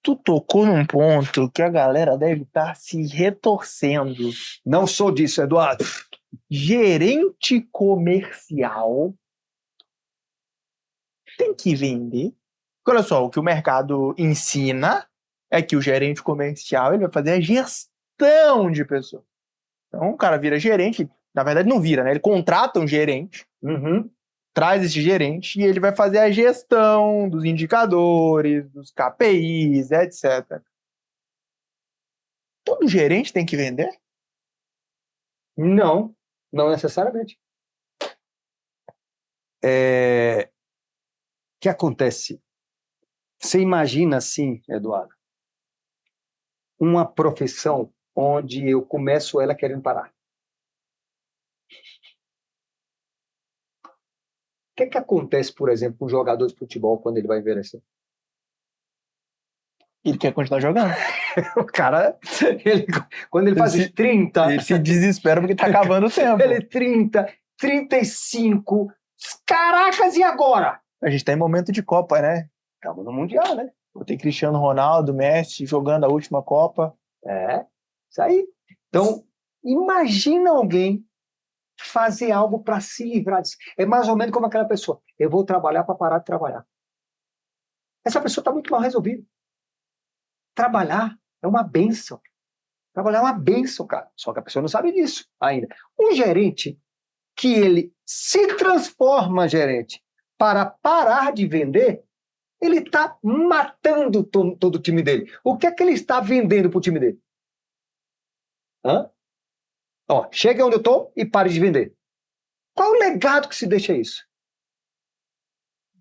Tu tocou num ponto que a galera deve estar se retorcendo. Não sou disso, Eduardo. Gerente comercial tem que vender. Olha só, o que o mercado ensina é que o gerente comercial ele vai fazer a gestão de pessoas. Então o cara vira gerente, na verdade não vira, né? Ele contrata um gerente, traz esse gerente e ele vai fazer a gestão dos indicadores, dos KPIs, etc. Todo gerente tem que vender? Não necessariamente. O que acontece? Você imagina assim, Eduardo, uma profissão onde eu começo ela querendo parar. O que acontece, por exemplo, com um jogador de futebol quando ele vai envelhecer? Ele quer continuar jogando. O cara, quando ele faz os 30... Ele se desespera porque tá acabando o tempo. Ele 30, 35... Caracas, e agora? A gente tá em momento de Copa, né? Estamos no Mundial, né? Tem Cristiano Ronaldo, Messi jogando a última Copa. Isso aí. Então, imagina alguém fazer algo para se livrar disso. É mais ou menos como aquela pessoa. Eu vou trabalhar para parar de trabalhar. Essa pessoa está muito mal resolvida. Trabalhar é uma bênção. Trabalhar é uma bênção, cara. Só que a pessoa não sabe disso ainda. Um gerente que ele se transforma gerente para parar de vender, ele está matando todo o time dele. O que é que ele está vendendo para o time dele? Chega onde eu estou e pare de vender. Qual o legado que se deixa isso?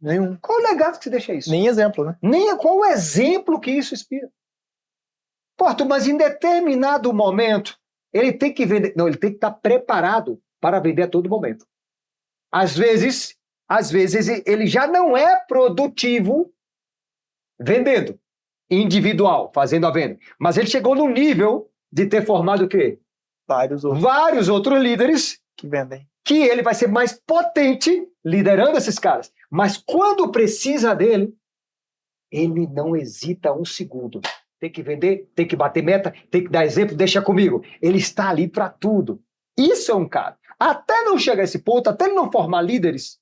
Nenhum. Qual o legado que se deixa isso? Nem exemplo, né? Qual o exemplo que isso inspira? Mas em determinado momento, ele tem que vender. Não, ele tem que estar preparado para vender a todo momento. Às vezes ele já não é produtivo vendendo, individual, fazendo a venda. Mas ele chegou no nível de ter formado o quê? Vários outros líderes que vendem. Que ele vai ser mais potente liderando esses caras. Mas quando precisa dele, ele não hesita um segundo. Tem que vender, tem que bater meta, tem que dar exemplo, deixa comigo. Ele está ali para tudo. Isso é um cara. Até não chegar a esse ponto, até ele não formar líderes,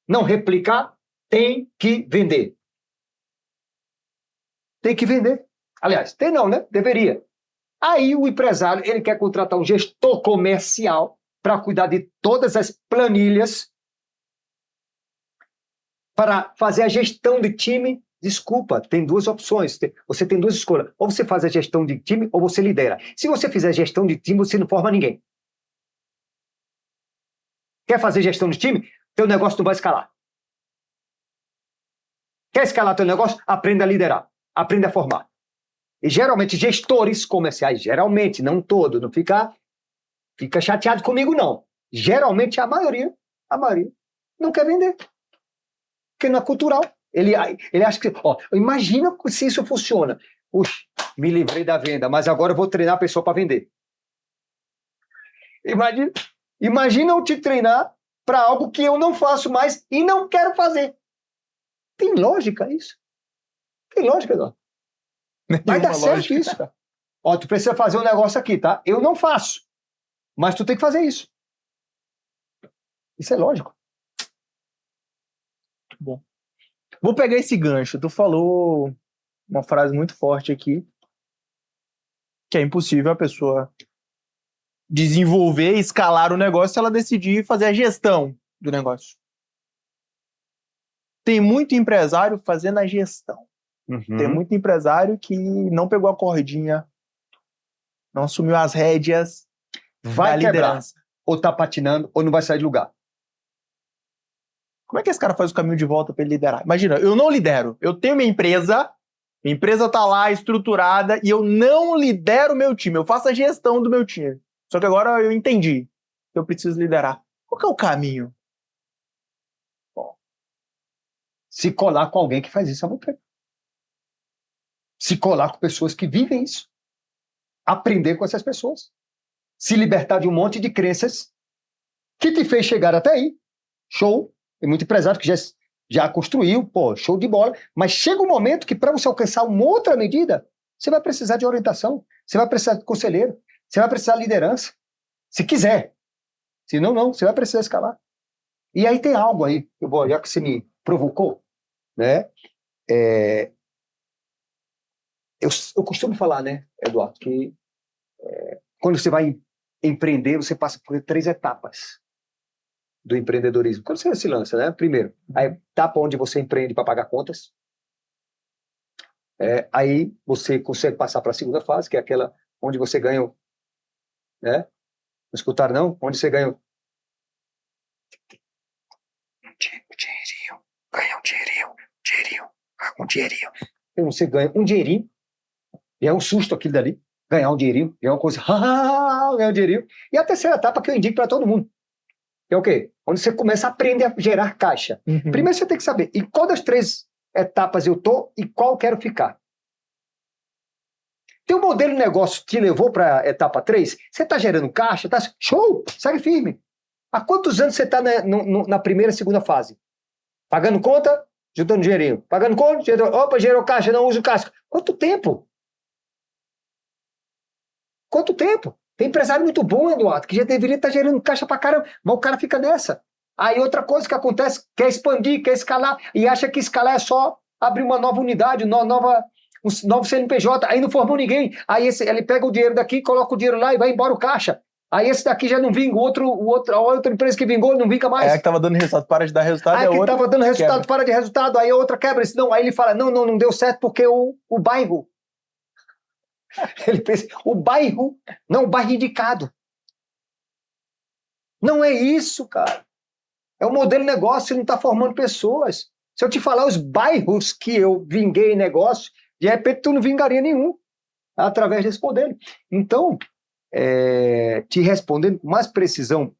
não replicar, tem que vender. Tem que vender. Aliás, tem não, né? Deveria. Aí o empresário, ele quer contratar um gestor comercial para cuidar de todas as planilhas, para fazer a gestão de time. Desculpa, tem duas opções. Você tem duas escolhas. Ou você faz a gestão de time, ou você lidera. Se você fizer gestão de time, você não forma ninguém. Quer fazer gestão de time? Teu negócio não vai escalar. Quer escalar teu negócio? Aprenda a liderar. Aprenda a formar. E geralmente gestores comerciais, geralmente, não todo, não fica chateado comigo, não. Geralmente a maioria não quer vender. Porque não é cultural. Ele acha que, imagina se isso funciona. Puxa, me livrei da venda, mas agora eu vou treinar a pessoa para vender. Imagina eu te treinar para algo que eu não faço mais e não quero fazer. Tem lógica isso? Tem lógica, não? Vai dar certo isso, cara. Tu precisa fazer um negócio aqui, tá? Eu não faço. Mas tu tem que fazer isso. Isso é lógico. Muito bom. Vou pegar esse gancho. Tu falou uma frase muito forte aqui, que é impossível a pessoa desenvolver e escalar o negócio se ela decidir fazer a gestão do negócio. Tem muito empresário fazendo a gestão. Tem muito empresário que não pegou a cordinha, não assumiu as rédeas da liderança. Ou tá patinando, ou não vai sair de lugar. Como é que esse cara faz o caminho de volta para ele liderar? Imagina, eu não lidero. Eu tenho minha empresa tá lá estruturada e eu não lidero o meu time. Eu faço a gestão do meu time. Só que agora eu entendi que eu preciso liderar. Qual que é o caminho? Se colar com alguém que faz isso há muito tempo. Se colar com pessoas que vivem isso. Aprender com essas pessoas. Se libertar de um monte de crenças que te fez chegar até aí. Show. Tem muito empresário que já construiu, pô, show de bola, mas chega um momento que para você alcançar uma outra medida, você vai precisar de orientação, você vai precisar de conselheiro, você vai precisar de liderança, se quiser. Se não, você vai precisar escalar. E aí tem algo aí, já que você me provocou, né? Eu costumo falar, né, Eduardo, que quando você vai empreender, você passa por 3 etapas do empreendedorismo. Quando você se lança, né? Primeiro, a etapa onde você empreende para pagar contas. Aí você consegue passar para a segunda fase, que é aquela onde você ganha, né? Não escutaram, não? Onde você ganha um dinheirinho. Você ganha um dinheirinho, e é um susto aquilo dali, ganhar um dinheirinho, é uma coisa, ganhar um dinheirinho. E a terceira etapa que eu indico para todo mundo, é o quê? Onde você começa a aprender a gerar caixa. Uhum. Primeiro você tem que saber em qual das 3 etapas eu tô e qual quero ficar. Teu modelo de negócio te levou para a etapa 3? Você está gerando caixa? Tá show! Segue firme. Há quantos anos você está na primeira e segunda fase? Pagando conta, juntando dinheirinho. Pagando conta, gerou caixa, não uso caixa. Quanto tempo? Quanto tempo? Tem empresário muito bom, Eduardo, que já deveria estar gerando caixa pra caramba, mas o cara fica nessa. Aí outra coisa que acontece, quer expandir, quer escalar, e acha que escalar é só abrir uma nova unidade, um novo CNPJ, aí não formou ninguém. Aí ele pega o dinheiro daqui, coloca o dinheiro lá e vai embora o caixa. Aí esse daqui já não vinga, a outra empresa que vingou não vinga mais. É a que estava dando resultado, para de dar resultado. Aí a que estava dando resultado, quebra. Para de resultado, aí a outra quebra. Não, aí ele fala, não deu certo porque o bairro. Ele pensa, o bairro indicado. Não é isso, cara. É um modelo de negócio, você não está formando pessoas. Se eu te falar os bairros que eu vinguei em negócio, de repente tu não vingaria nenhum através desse modelo. Então, te respondendo com mais precisão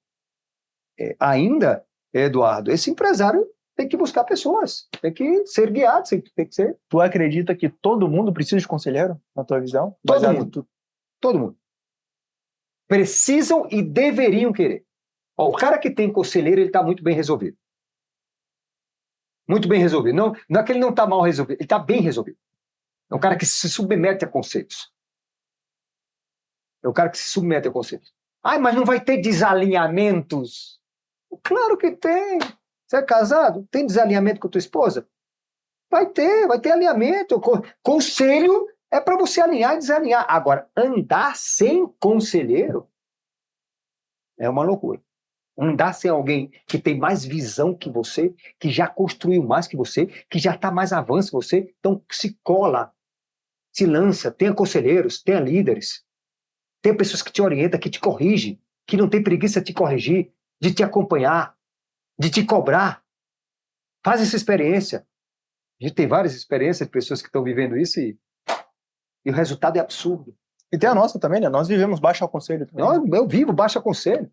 ainda, Eduardo, esse empresário tem que buscar pessoas, tem que ser guiado, tem que ser. Tu acredita que todo mundo precisa de conselheiro, na tua visão? Todo mundo. Precisam e deveriam querer. O cara que tem conselheiro, ele está muito bem resolvido. Muito bem resolvido. Não é que ele não está mal resolvido, ele está bem resolvido. É um cara que se submete a conceitos. É um cara que se submete a conceitos. Mas não vai ter desalinhamentos? Claro que tem. Você é casado? Tem desalinhamento com a tua esposa? Vai ter alinhamento. Conselho é para você alinhar e desalinhar. Agora, andar sem conselheiro é uma loucura. Andar sem alguém que tem mais visão que você, que já construiu mais que você, que já está mais avanço que você, então se cola, se lança, tenha conselheiros, tenha líderes, tenha pessoas que te orientam, que te corrigem, que não tem preguiça de te corrigir, de te acompanhar, de te cobrar. Faz essa experiência. A gente tem várias experiências de pessoas que estão vivendo isso e o resultado é absurdo. E tem a nossa também, né? Nós vivemos baixo aconselho também. Eu vivo baixo aconselho.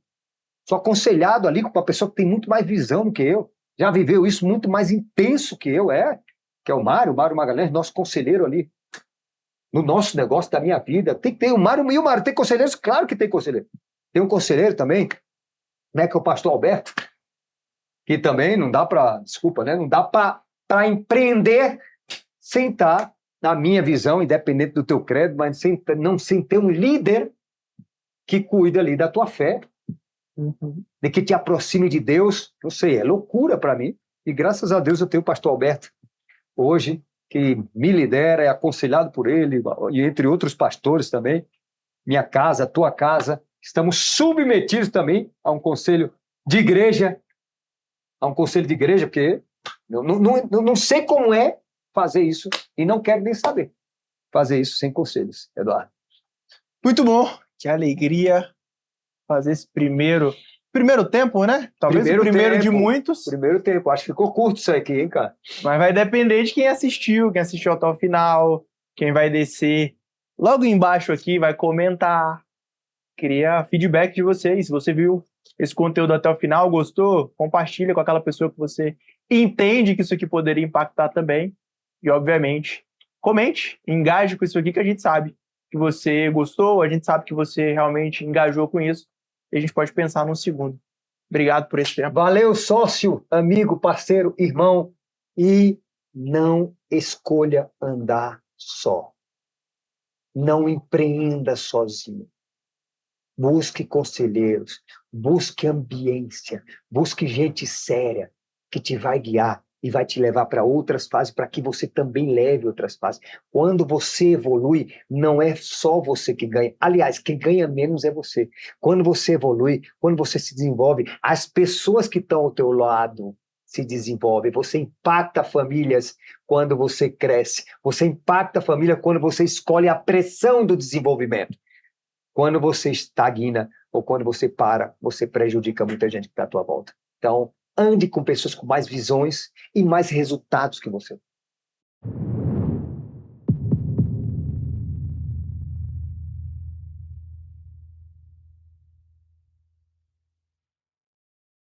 Sou aconselhado ali com uma pessoa que tem muito mais visão do que eu. Já viveu isso muito mais intenso que eu, que é o Mário Magalhães, nosso conselheiro ali. No nosso negócio da minha vida. Tem que ter o Mário e o Mário. Tem conselheiros? Claro que tem conselheiro. Tem um conselheiro também, né, que é o pastor Alberto, que também não dá para, desculpa, né, não dá para empreender sem estar, na minha visão, independente do teu credo, mas sem ter um líder que cuida ali da tua fé, de que te aproxime de Deus. Não sei, é loucura para mim. E graças a Deus eu tenho o pastor Alberto hoje, que me lidera, é aconselhado por ele, e entre outros pastores também. Minha casa, tua casa, estamos submetidos também a um conselho de igreja, porque eu não sei como é fazer isso, e não quero nem saber fazer isso sem conselhos, Eduardo. Muito bom, que alegria fazer esse primeiro tempo, né? Talvez o primeiro de muitos. Primeiro tempo, acho que ficou curto isso aqui, hein, cara? Mas vai depender de quem assistiu até o final, quem vai descer logo embaixo aqui, vai comentar, queria feedback de vocês. Se você viu esse conteúdo até o final, gostou, compartilha com aquela pessoa que você entende que isso aqui poderia impactar também. E, obviamente, comente, engaje com isso aqui, que a gente sabe que você gostou, a gente sabe que você realmente engajou com isso, e a gente pode pensar num segundo. Obrigado por esse tempo. Valeu, sócio, amigo, parceiro, irmão. E não escolha andar só. Não empreenda sozinho. Busque conselheiros, busque ambiência, busque gente séria que te vai guiar e vai te levar para outras fases, para que você também leve outras fases. Quando você evolui, não é só você que ganha. Aliás, quem ganha menos é você. Quando você evolui, quando você se desenvolve, as pessoas que estão ao teu lado se desenvolvem. Você impacta famílias quando você cresce. Você impacta a família quando você escolhe a pressão do desenvolvimento. Quando você estagna ou quando você para, você prejudica muita gente que está à tua volta. Então, ande com pessoas com mais visões e mais resultados que você.